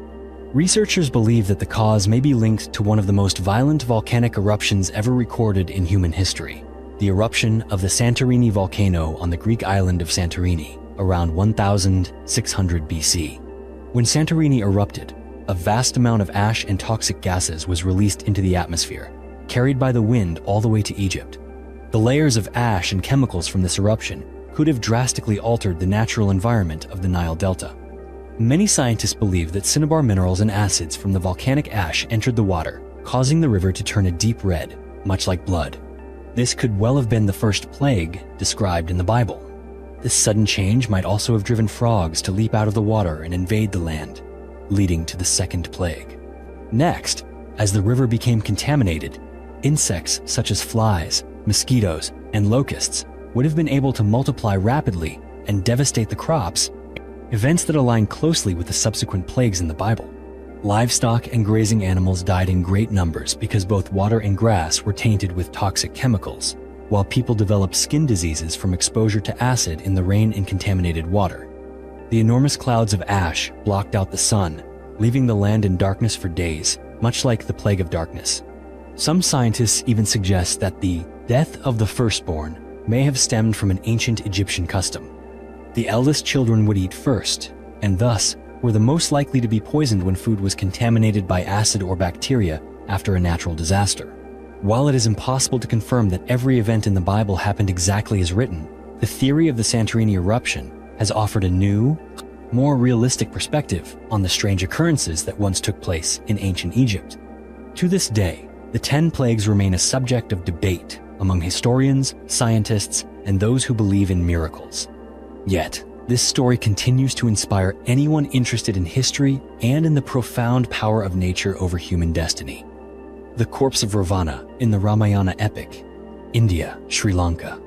Researchers believe that the cause may be linked to one of the most violent volcanic eruptions ever recorded in human history, the eruption of the Santorini volcano on the Greek island of Santorini around 1600 BC. When Santorini erupted, a vast amount of ash and toxic gases was released into the atmosphere, carried by the wind all the way to Egypt. The layers of ash and chemicals from this eruption could have drastically altered the natural environment of the Nile Delta. Many scientists believe that cinnabar minerals and acids from the volcanic ash entered the water, causing the river to turn a deep red, much like blood. This could well have been the first plague described in the Bible. This sudden change might also have driven frogs to leap out of the water and invade the land, leading to the second plague. Next, as the river became contaminated, insects such as flies, mosquitoes, and locusts would have been able to multiply rapidly and devastate the crops, events that align closely with the subsequent plagues in the Bible. Livestock and grazing animals died in great numbers because both water and grass were tainted with toxic chemicals, while people developed skin diseases from exposure to acid in the rain and contaminated water. The enormous clouds of ash blocked out the sun, leaving the land in darkness for days, much like the Plague of Darkness. Some scientists even suggest that the death of the firstborn may have stemmed from an ancient Egyptian custom. The eldest children would eat first, and thus were the most likely to be poisoned when food was contaminated by acid or bacteria after a natural disaster. While it is impossible to confirm that every event in the Bible happened exactly as written, the theory of the Santorini eruption has offered a new, more realistic perspective on the strange occurrences that once took place in ancient Egypt. To this day, the 10 plagues remain a subject of debate among historians, scientists, and those who believe in miracles. Yet, this story continues to inspire anyone interested in history and in the profound power of nature over human destiny. The corpse of Ravana in the Ramayana epic, India, Sri Lanka.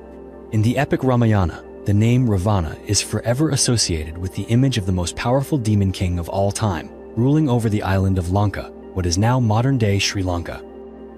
In the epic Ramayana, the name Ravana is forever associated with the image of the most powerful demon king of all time, ruling over the island of Lanka, what is now modern-day Sri Lanka.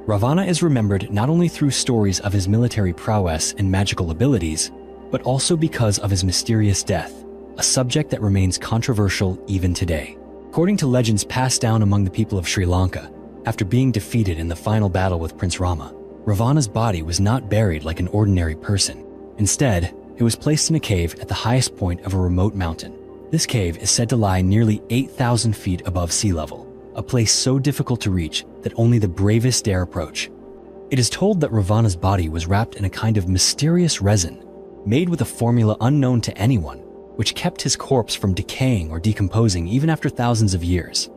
Ravana is remembered not only through stories of his military prowess and magical abilities, but also because of his mysterious death, a subject that remains controversial even today. According to legends passed down among the people of Sri Lanka, after being defeated in the final battle with Prince Rama, Ravana's body was not buried like an ordinary person. Instead, it was placed in a cave at the highest point of a remote mountain. This cave is said to lie nearly 8,000 feet above sea level, a place so difficult to reach that only the bravest dare approach. It is told that Ravana's body was wrapped in a kind of mysterious resin, made with a formula unknown to anyone, which kept his corpse from decaying or decomposing even after thousands of years.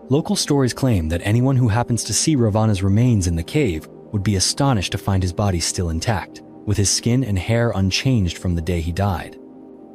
Local stories claim that anyone who happens to see Ravana's remains in the cave would be astonished to find his body still intact, with his skin and hair unchanged from the day he died.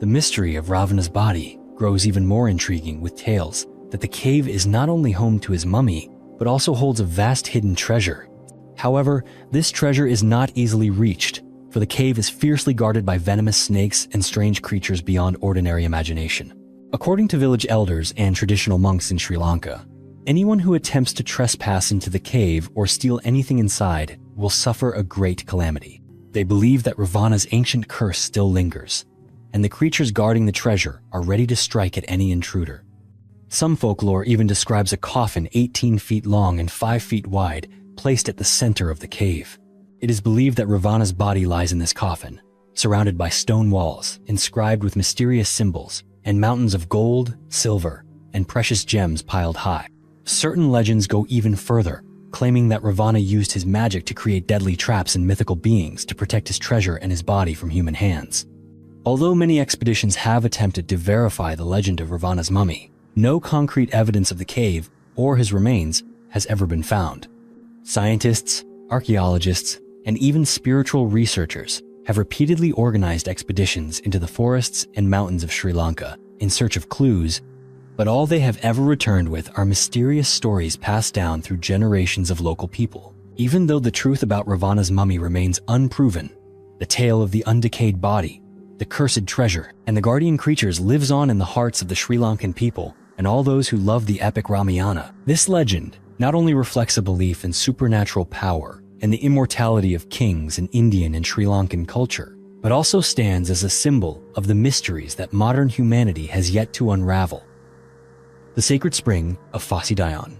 The mystery of Ravana's body grows even more intriguing with tales that the cave is not only home to his mummy, but also holds a vast hidden treasure. However, this treasure is not easily reached, for the cave is fiercely guarded by venomous snakes and strange creatures beyond ordinary imagination. According to village elders and traditional monks in Sri Lanka, anyone who attempts to trespass into the cave or steal anything inside will suffer a great calamity. They believe that Ravana's ancient curse still lingers, and the creatures guarding the treasure are ready to strike at any intruder. Some folklore even describes a coffin 18 feet long and 5 feet wide placed at the center of the cave. It is believed that Ravana's body lies in this coffin, surrounded by stone walls inscribed with mysterious symbols and mountains of gold, silver, and precious gems piled high. Certain legends go even further, claiming that Ravana used his magic to create deadly traps and mythical beings to protect his treasure and his body from human hands. Although many expeditions have attempted to verify the legend of Ravana's mummy, no concrete evidence of the cave or his remains has ever been found. Scientists, archaeologists, and even spiritual researchers have repeatedly organized expeditions into the forests and mountains of Sri Lanka in search of clues, but all they have ever returned with are mysterious stories passed down through generations of local people. Even though the truth about Ravana's mummy remains unproven, the tale of the undecayed body, the cursed treasure, and the guardian creatures lives on in the hearts of the Sri Lankan people and all those who love the epic Ramayana. This legend not only reflects a belief in supernatural power and the immortality of kings in Indian and Sri Lankan culture, but also stands as a symbol of the mysteries that modern humanity has yet to unravel. The sacred spring of Fosse d'Yon.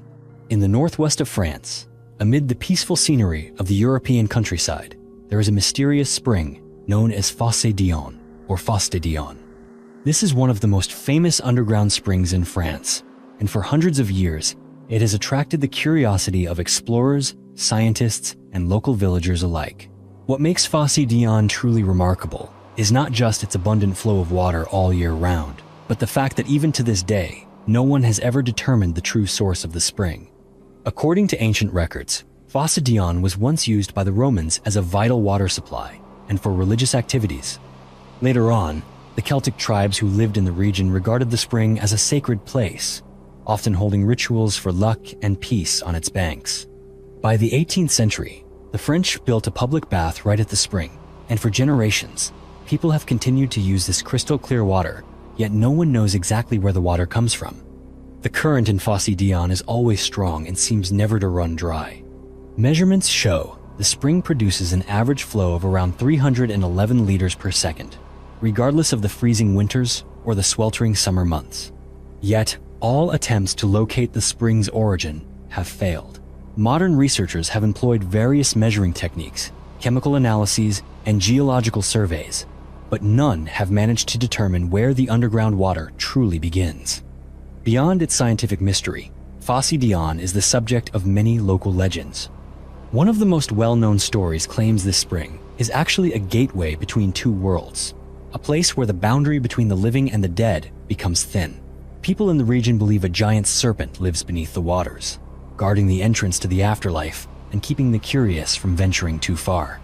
In the northwest of France, amid the peaceful scenery of the European countryside, there is a mysterious spring known as Fosse d'Yon or Fosse de Dion. This is one of the most famous underground springs in France, and for hundreds of years, it has attracted the curiosity of explorers, scientists, and local villagers alike. What makes Fosse d'Yon truly remarkable is not just its abundant flow of water all year round, but the fact that even to this day, no one has ever determined the true source of the spring. According to ancient records, Fosse d'Yon was once used by the Romans as a vital water supply and for religious activities. Later on, the Celtic tribes who lived in the region regarded the spring as a sacred place, often holding rituals for luck and peace on its banks. By the 18th century, The French built a public bath right at the spring, and for generations, people have continued to use this crystal clear water, yet no one knows exactly where the water comes from. The current in Fosse Dion is always strong and seems never to run dry. Measurements show the spring produces an average flow of around 311 liters per second, regardless of the freezing winters or the sweltering summer months. Yet, all attempts to locate the spring's origin have failed. Modern researchers have employed various measuring techniques, chemical analyses, and geological surveys, but none have managed to determine where the underground water truly begins. Beyond its scientific mystery, Fosse Dion is the subject of many local legends. One of the most well-known stories claims this spring is actually a gateway between two worlds, a place where the boundary between the living and the dead becomes thin. People in the region believe a giant serpent lives beneath the waters, guarding the entrance to the afterlife and keeping the curious from venturing too far.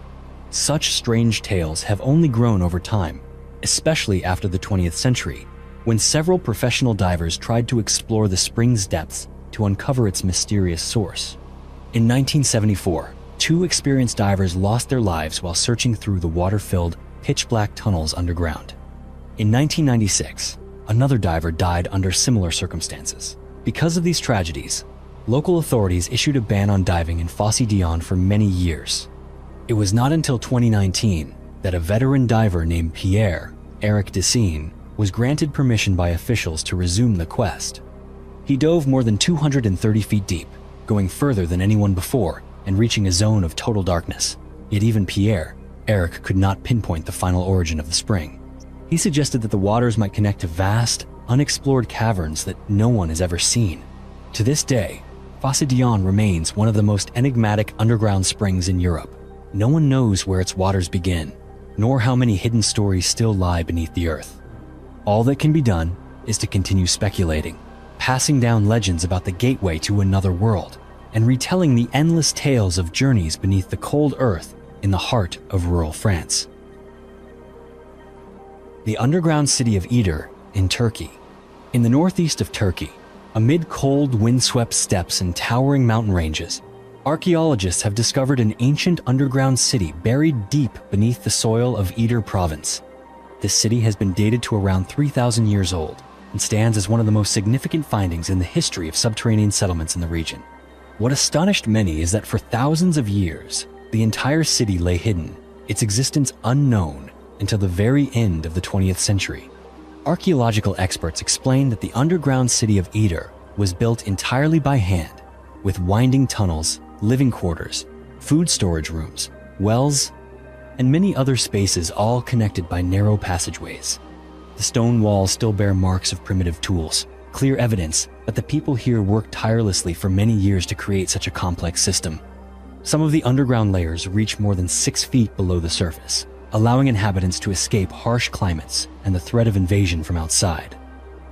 Such strange tales have only grown over time, especially after the 20th century, when several professional divers tried to explore the spring's depths to uncover its mysterious source. In 1974, two experienced divers lost their lives while searching through the water-filled, pitch-black tunnels underground. In 1996, another diver died under similar circumstances. Because of these tragedies, local authorities issued a ban on diving in Fosse Dion for many years. It was not until 2019 that a veteran diver named Eric Dessine was granted permission by officials to resume the quest. He dove more than 230 feet deep, going further than anyone before and reaching a zone of total darkness. Yet even Eric could not pinpoint the final origin of the spring. He suggested that the waters might connect to vast, unexplored caverns that no one has ever seen. To this day, Fosse Dion remains one of the most enigmatic underground springs in Europe. No one knows where its waters begin, nor how many hidden stories still lie beneath the earth. All that can be done is to continue speculating, passing down legends about the gateway to another world, and retelling the endless tales of journeys beneath the cold earth in the heart of rural France. The underground city of Iğdır in Turkey. In the northeast of Turkey, amid cold, windswept steppes and towering mountain ranges, archaeologists have discovered an ancient underground city buried deep beneath the soil of Iğdır province. This city has been dated to around 3,000 years old and stands as one of the most significant findings in the history of subterranean settlements in the region. What astonished many is that for thousands of years, the entire city lay hidden, its existence unknown until the very end of the 20th century. Archaeological experts explain that the underground city of Iğdır was built entirely by hand, with winding tunnels, living quarters, food storage rooms, wells, and many other spaces all connected by narrow passageways. The stone walls still bear marks of primitive tools, clear evidence that the people here worked tirelessly for many years to create such a complex system. Some of the underground layers reach more than 6 feet below the surface, allowing inhabitants to escape harsh climates and the threat of invasion from outside.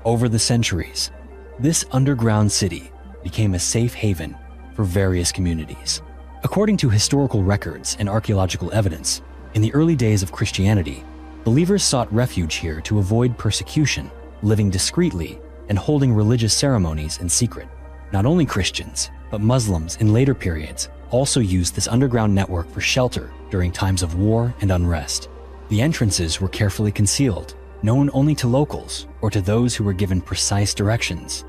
Over the centuries, this underground city became a safe haven for various communities. According to historical records and archaeological evidence, in the early days of Christianity, believers sought refuge here to avoid persecution, living discreetly and holding religious ceremonies in secret. Not only Christians, but Muslims in later periods also used this underground network for shelter during times of war and unrest. The entrances were carefully concealed, known only to locals or to those who were given precise directions.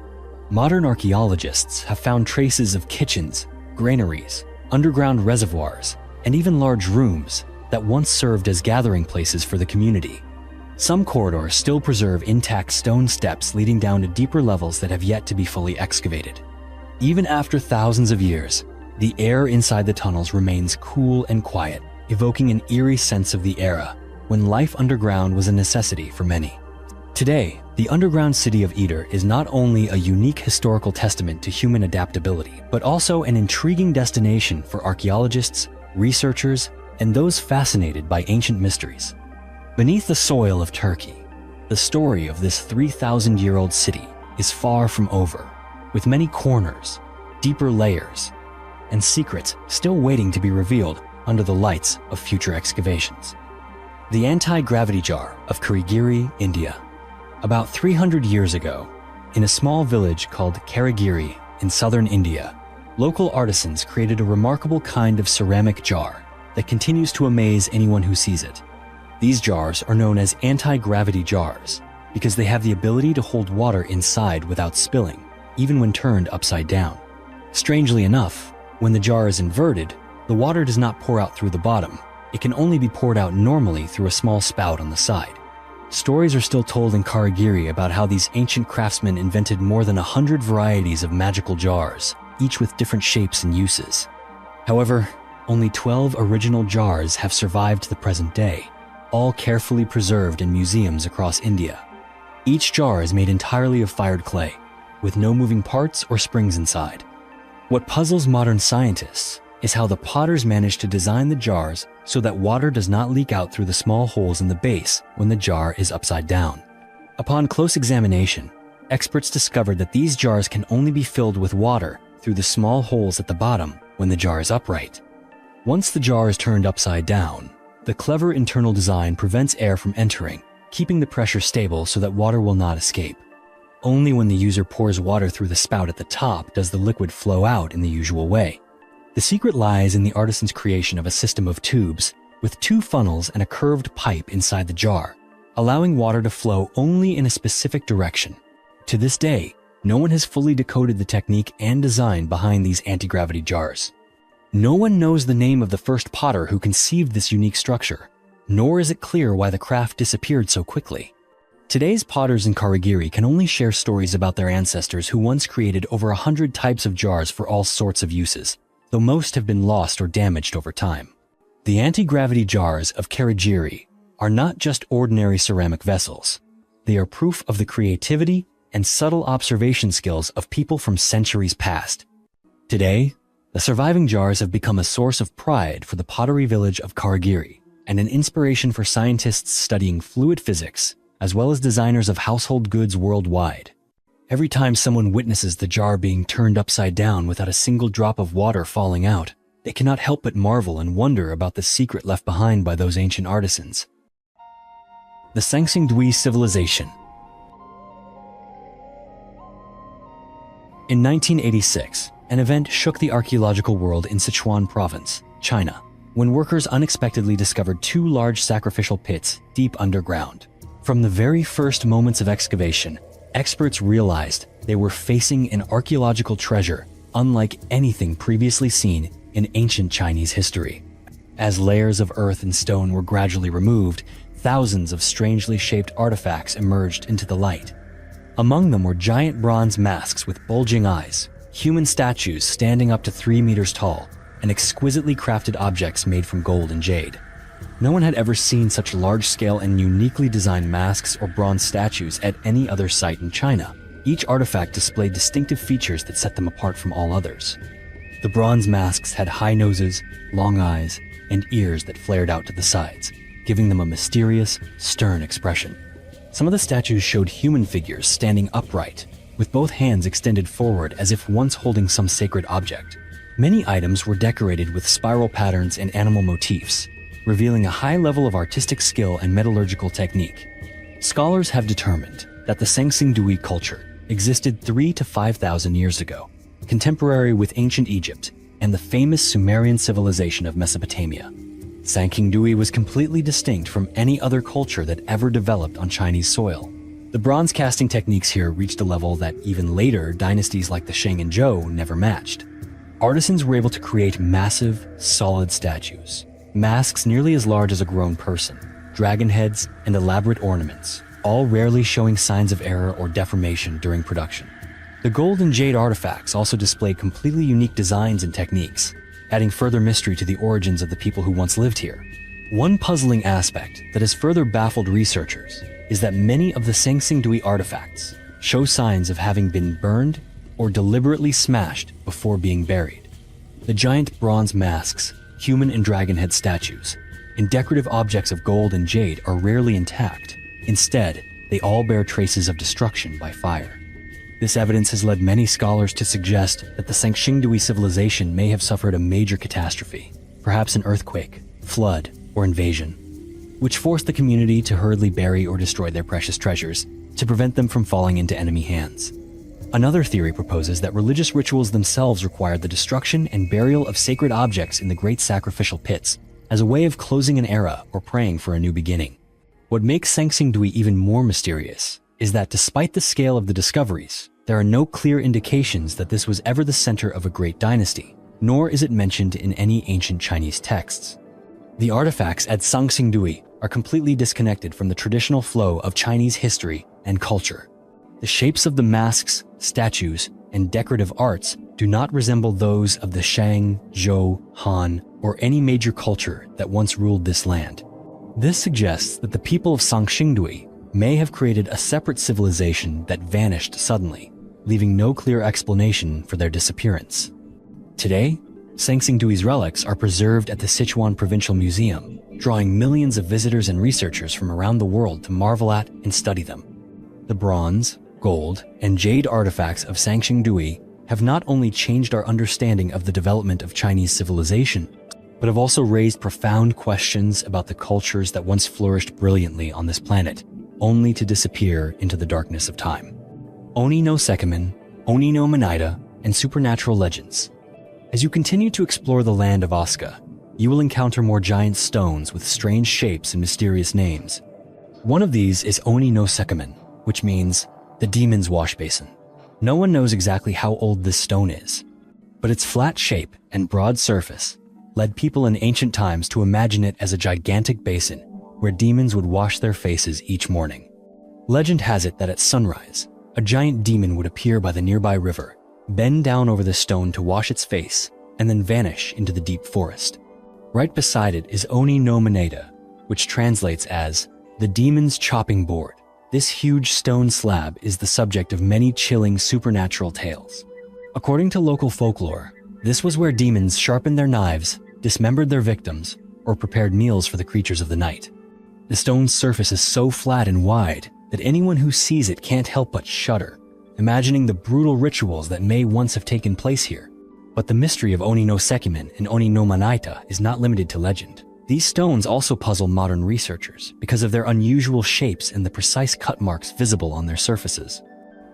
Modern archaeologists have found traces of kitchens, granaries, underground reservoirs, and even large rooms that once served as gathering places for the community. Some corridors still preserve intact stone steps leading down to deeper levels that have yet to be fully excavated. Even after thousands of years, the air inside the tunnels remains cool and quiet, evoking an eerie sense of the era when life underground was a necessity for many. Today, the underground city of Iğdır is not only a unique historical testament to human adaptability, but also an intriguing destination for archaeologists, researchers, and those fascinated by ancient mysteries. Beneath the soil of Turkey, the story of this 3,000-year-old city is far from over, with many corners, deeper layers, and secrets still waiting to be revealed under the lights of future excavations. The anti-gravity jar of Karigiri, India. About 300 years ago, in a small village called Karigiri in southern India, local artisans created a remarkable kind of ceramic jar that continues to amaze anyone who sees it. These jars are known as anti-gravity jars because they have the ability to hold water inside without spilling, even when turned upside down. Strangely enough, when the jar is inverted, the water does not pour out through the bottom. It can only be poured out normally through a small spout on the side. Stories are still told in Karigiri about how these ancient craftsmen invented more than 100 varieties of magical jars, each with different shapes and uses. However, only 12 original jars have survived to the present day, all carefully preserved in museums across India. Each jar is made entirely of fired clay, with no moving parts or springs inside. What puzzles modern scientists is how the potters managed to design the jars so that water does not leak out through the small holes in the base when the jar is upside down. Upon close examination, experts discovered that these jars can only be filled with water through the small holes at the bottom when the jar is upright. Once the jar is turned upside down, the clever internal design prevents air from entering, keeping the pressure stable so that water will not escape. Only when the user pours water through the spout at the top does the liquid flow out in the usual way. The secret lies in the artisan's creation of a system of tubes with 2 funnels and a curved pipe inside the jar, allowing water to flow only in a specific direction. To this day, no one has fully decoded the technique and design behind these anti-gravity jars. No one knows the name of the first potter who conceived this unique structure, nor is it clear why the craft disappeared so quickly. Today's potters in Karigiri can only share stories about their ancestors who once created over 100 types of jars for all sorts of uses, though most have been lost or damaged over time. The anti-gravity jars of Karigiri are not just ordinary ceramic vessels. They are proof of the creativity and subtle observation skills of people from centuries past. Today, the surviving jars have become a source of pride for the pottery village of Karigiri and an inspiration for scientists studying fluid physics, as well as designers of household goods worldwide. Every time someone witnesses the jar being turned upside down without a single drop of water falling out, they cannot help but marvel and wonder about the secret left behind by those ancient artisans. The Sangsingdui Civilization. In 1986, an event shook the archaeological world in Sichuan province, China, when workers unexpectedly discovered 2 large sacrificial pits deep underground. From the very first moments of excavation, experts realized they were facing an archaeological treasure unlike anything previously seen in ancient Chinese history. As layers of earth and stone were gradually removed, thousands of strangely shaped artifacts emerged into the light. Among them were giant bronze masks with bulging eyes, human statues standing up to 3 meters tall, and exquisitely crafted objects made from gold and jade. No one had ever seen such large-scale and uniquely designed masks or bronze statues at any other site in China. Each artifact displayed distinctive features that set them apart from all others. The bronze masks had high noses, long eyes, and ears that flared out to the sides, giving them a mysterious, stern expression. Some of the statues showed human figures standing upright, with both hands extended forward as if once holding some sacred object. Many items were decorated with spiral patterns and animal motifs, revealing a high level of artistic skill and metallurgical technique. Scholars have determined that the Sangsingdui culture existed 3,000 to 5,000 years ago, contemporary with ancient Egypt and the famous Sumerian civilization of Mesopotamia. Sangsingdui was completely distinct from any other culture that ever developed on Chinese soil. The bronze casting techniques here reached a level that even later dynasties like the Shang and Zhou never matched. Artisans were able to create massive, solid statues, masks nearly as large as a grown person, dragon heads, and elaborate ornaments, all rarely showing signs of error or deformation during production. The gold and jade artifacts also displayed completely unique designs and techniques, adding further mystery to the origins of the people who once lived here. One puzzling aspect that has further baffled researchers is that many of the Sangsingdui artifacts show signs of having been burned or deliberately smashed before being buried. The giant bronze masks, human and dragon head statues, and decorative objects of gold and jade are rarely intact. Instead, they all bear traces of destruction by fire. This evidence has led many scholars to suggest that the Sangsingdui civilization may have suffered a major catastrophe, perhaps an earthquake, flood, or invasion, which forced the community to hurriedly bury or destroy their precious treasures to prevent them from falling into enemy hands. Another theory proposes that religious rituals themselves required the destruction and burial of sacred objects in the great sacrificial pits as a way of closing an era or praying for a new beginning. What makes Sanxingdui even more mysterious is that despite the scale of the discoveries, there are no clear indications that this was ever the center of a great dynasty, nor is it mentioned in any ancient Chinese texts. The artifacts at Sanxingdui are completely disconnected from the traditional flow of Chinese history and culture. The shapes of the masks, statues, and decorative arts do not resemble those of the Shang, Zhou, Han, or any major culture that once ruled this land. This suggests that the people of Sanxingdui may have created a separate civilization that vanished suddenly, leaving no clear explanation for their disappearance. Today, Sanxingdui's relics are preserved at the Sichuan Provincial Museum, drawing millions of visitors and researchers from around the world to marvel at and study them. The bronze, gold, and jade artifacts of Sanxingdui have not only changed our understanding of the development of Chinese civilization, but have also raised profound questions about the cultures that once flourished brilliantly on this planet, only to disappear into the darkness of time. Oni no Sekimen, Oni no Manaita, and supernatural legends. As you continue to explore the land of Asuka, you will encounter more giant stones with strange shapes and mysterious names. One of these is Oni no Sekimen, which means the demon's wash basin. No one knows exactly how old this stone is, but its flat shape and broad surface led people in ancient times to imagine it as a gigantic basin where demons would wash their faces each morning. Legend has it that at sunrise, a giant demon would appear by the nearby river, bend down over the stone to wash its face, and then vanish into the deep forest. Right beside it is Oni no Manaita, which translates as the demon's chopping board. This huge stone slab is the subject of many chilling supernatural tales. According to local folklore, this was where demons sharpened their knives, dismembered their victims, or prepared meals for the creatures of the night. The stone's surface is so flat and wide that anyone who sees it can't help but shudder, imagining the brutal rituals that may once have taken place here. But the mystery of Oni no Sekimen and Oni no Manaita is not limited to legend. These stones also puzzle modern researchers because of their unusual shapes and the precise cut marks visible on their surfaces.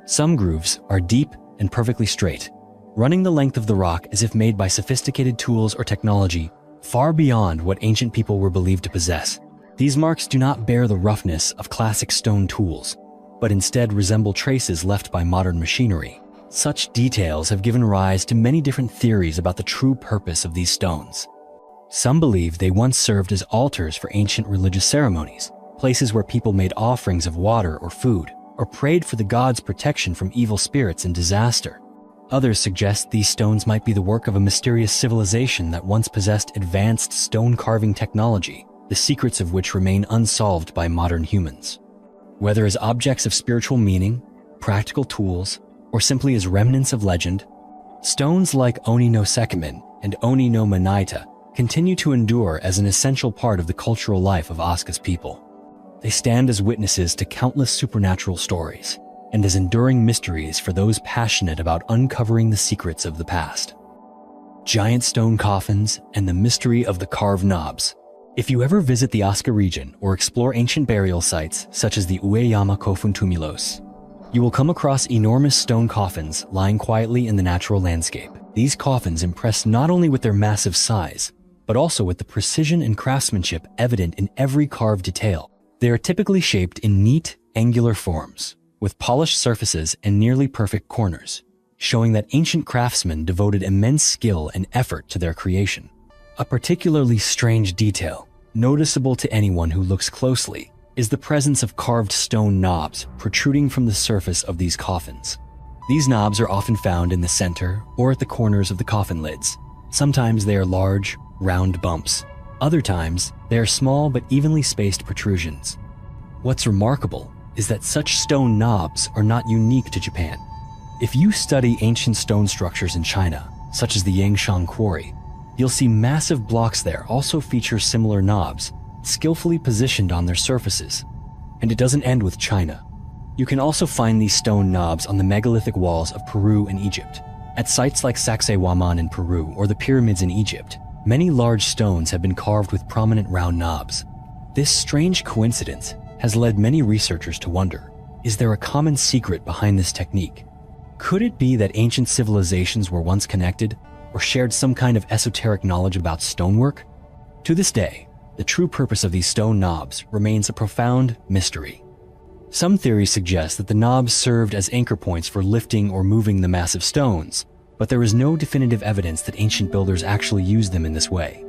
Some grooves are deep and perfectly straight, running the length of the rock as if made by sophisticated tools or technology far beyond what ancient people were believed to possess. These marks do not bear the roughness of classic stone tools, but instead resemble traces left by modern machinery. Such details have given rise to many different theories about the true purpose of these stones. Some believe they once served as altars for ancient religious ceremonies, places where people made offerings of water or food, or prayed for the gods' protection from evil spirits and disaster. Others suggest these stones might be the work of a mysterious civilization that once possessed advanced stone carving technology, the secrets of which remain unsolved by modern humans. Whether as objects of spiritual meaning, practical tools, or simply as remnants of legend, stones like Oni no Sekimen and Oni no Manaita continue to endure as an essential part of the cultural life of Asuka's people. They stand as witnesses to countless supernatural stories and as enduring mysteries for those passionate about uncovering the secrets of the past. Giant stone coffins and the mystery of the carved knobs. If you ever visit the Asuka region or explore ancient burial sites such as the Ueyama Kofun Tumulos, you will come across enormous stone coffins lying quietly in the natural landscape. These coffins impress not only with their massive size, but also with the precision and craftsmanship evident in every carved detail. They are typically shaped in neat, angular forms, with polished surfaces and nearly perfect corners, showing that ancient craftsmen devoted immense skill and effort to their creation. A particularly strange detail, noticeable to anyone who looks closely, is the presence of carved stone knobs protruding from the surface of these coffins. These knobs are often found in the center or at the corners of the coffin lids. Sometimes they are large, round bumps. Other times, they are small but evenly spaced protrusions. What's remarkable is that such stone knobs are not unique to Japan. If you study ancient stone structures in China, such as the Yangshan Quarry, you'll see massive blocks there also feature similar knobs, skillfully positioned on their surfaces. And it doesn't end with China. You can also find these stone knobs on the megalithic walls of Peru and Egypt. At sites like Sacsayhuaman in Peru or the pyramids in Egypt, many large stones have been carved with prominent round knobs. This strange coincidence has led many researchers to wonder, is there a common secret behind this technique? Could it be that ancient civilizations were once connected or shared some kind of esoteric knowledge about stonework? To this day, the true purpose of these stone knobs remains a profound mystery. Some theories suggest that the knobs served as anchor points for lifting or moving the massive stones, but there is no definitive evidence that ancient builders actually used them in this way.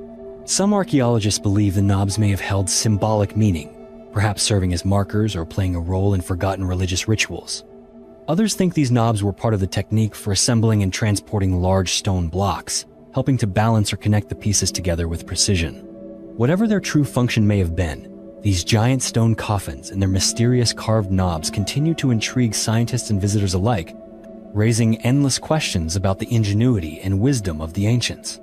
Some archaeologists believe the knobs may have held symbolic meaning, perhaps serving as markers or playing a role in forgotten religious rituals. Others think these knobs were part of the technique for assembling and transporting large stone blocks, helping to balance or connect the pieces together with precision. Whatever their true function may have been, these giant stone coffins and their mysterious carved knobs continue to intrigue scientists and visitors alike, raising endless questions about the ingenuity and wisdom of the ancients.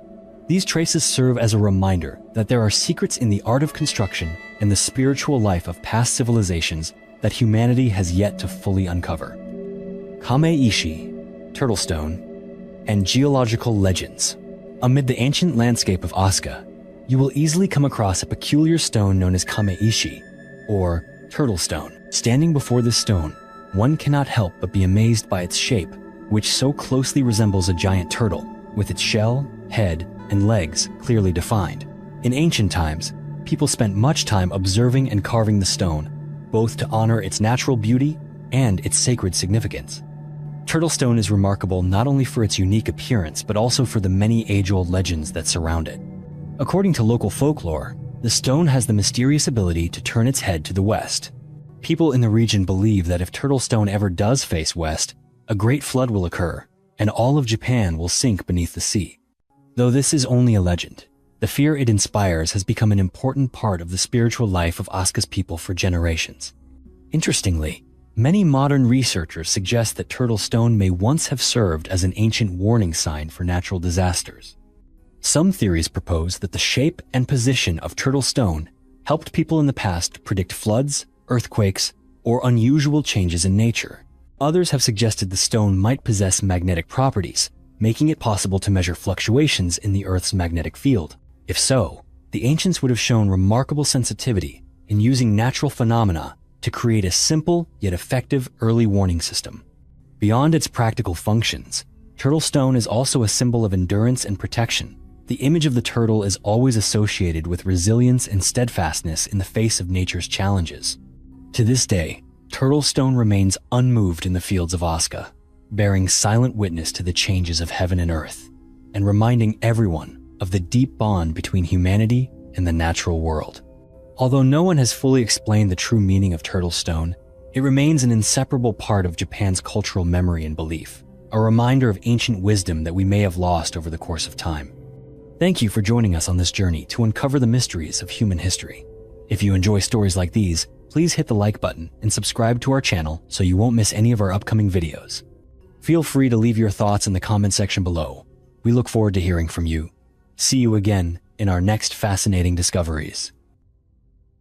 These traces serve as a reminder that there are secrets in the art of construction and the spiritual life of past civilizations that humanity has yet to fully uncover. Kame-ishi, turtle stone, and geological legends. Amid the ancient landscape of Asuka, you will easily come across a peculiar stone known as Kame-ishi, or turtle stone. Standing before this stone, one cannot help but be amazed by its shape, which so closely resembles a giant turtle, with its shell, head, and legs clearly defined. In ancient times, people spent much time observing and carving the stone, both to honor its natural beauty and its sacred significance. Turtle stone is remarkable not only for its unique appearance, but also for the many age-old legends that surround it. According to local folklore, the stone has the mysterious ability to turn its head to the west. People in the region believe that if turtle stone ever does face west, a great flood will occur, and all of Japan will sink beneath the sea. Though this is only a legend, the fear it inspires has become an important part of the spiritual life of Asuka's people for generations. Interestingly, many modern researchers suggest that turtle stone may once have served as an ancient warning sign for natural disasters. Some theories propose that the shape and position of turtle stone helped people in the past predict floods, earthquakes, or unusual changes in nature. Others have suggested the stone might possess magnetic properties, making it possible to measure fluctuations in the Earth's magnetic field. If so, the ancients would have shown remarkable sensitivity in using natural phenomena to create a simple yet effective early warning system. Beyond its practical functions, turtle stone is also a symbol of endurance and protection. The image of the turtle is always associated with resilience and steadfastness in the face of nature's challenges. To this day, turtle stone remains unmoved in the fields of Asuka, bearing silent witness to the changes of heaven and earth, and reminding everyone of the deep bond between humanity and the natural world. Although no one has fully explained the true meaning of turtle stone, it remains an inseparable part of Japan's cultural memory and belief, a reminder of ancient wisdom that we may have lost over the course of time. Thank you for joining us on this journey to uncover the mysteries of human history. If you enjoy stories like these, please hit the like button and subscribe to our channel so you won't miss any of our upcoming videos. Feel free to leave your thoughts in the comment section below. We look forward to hearing from you. See you again in our next fascinating discoveries.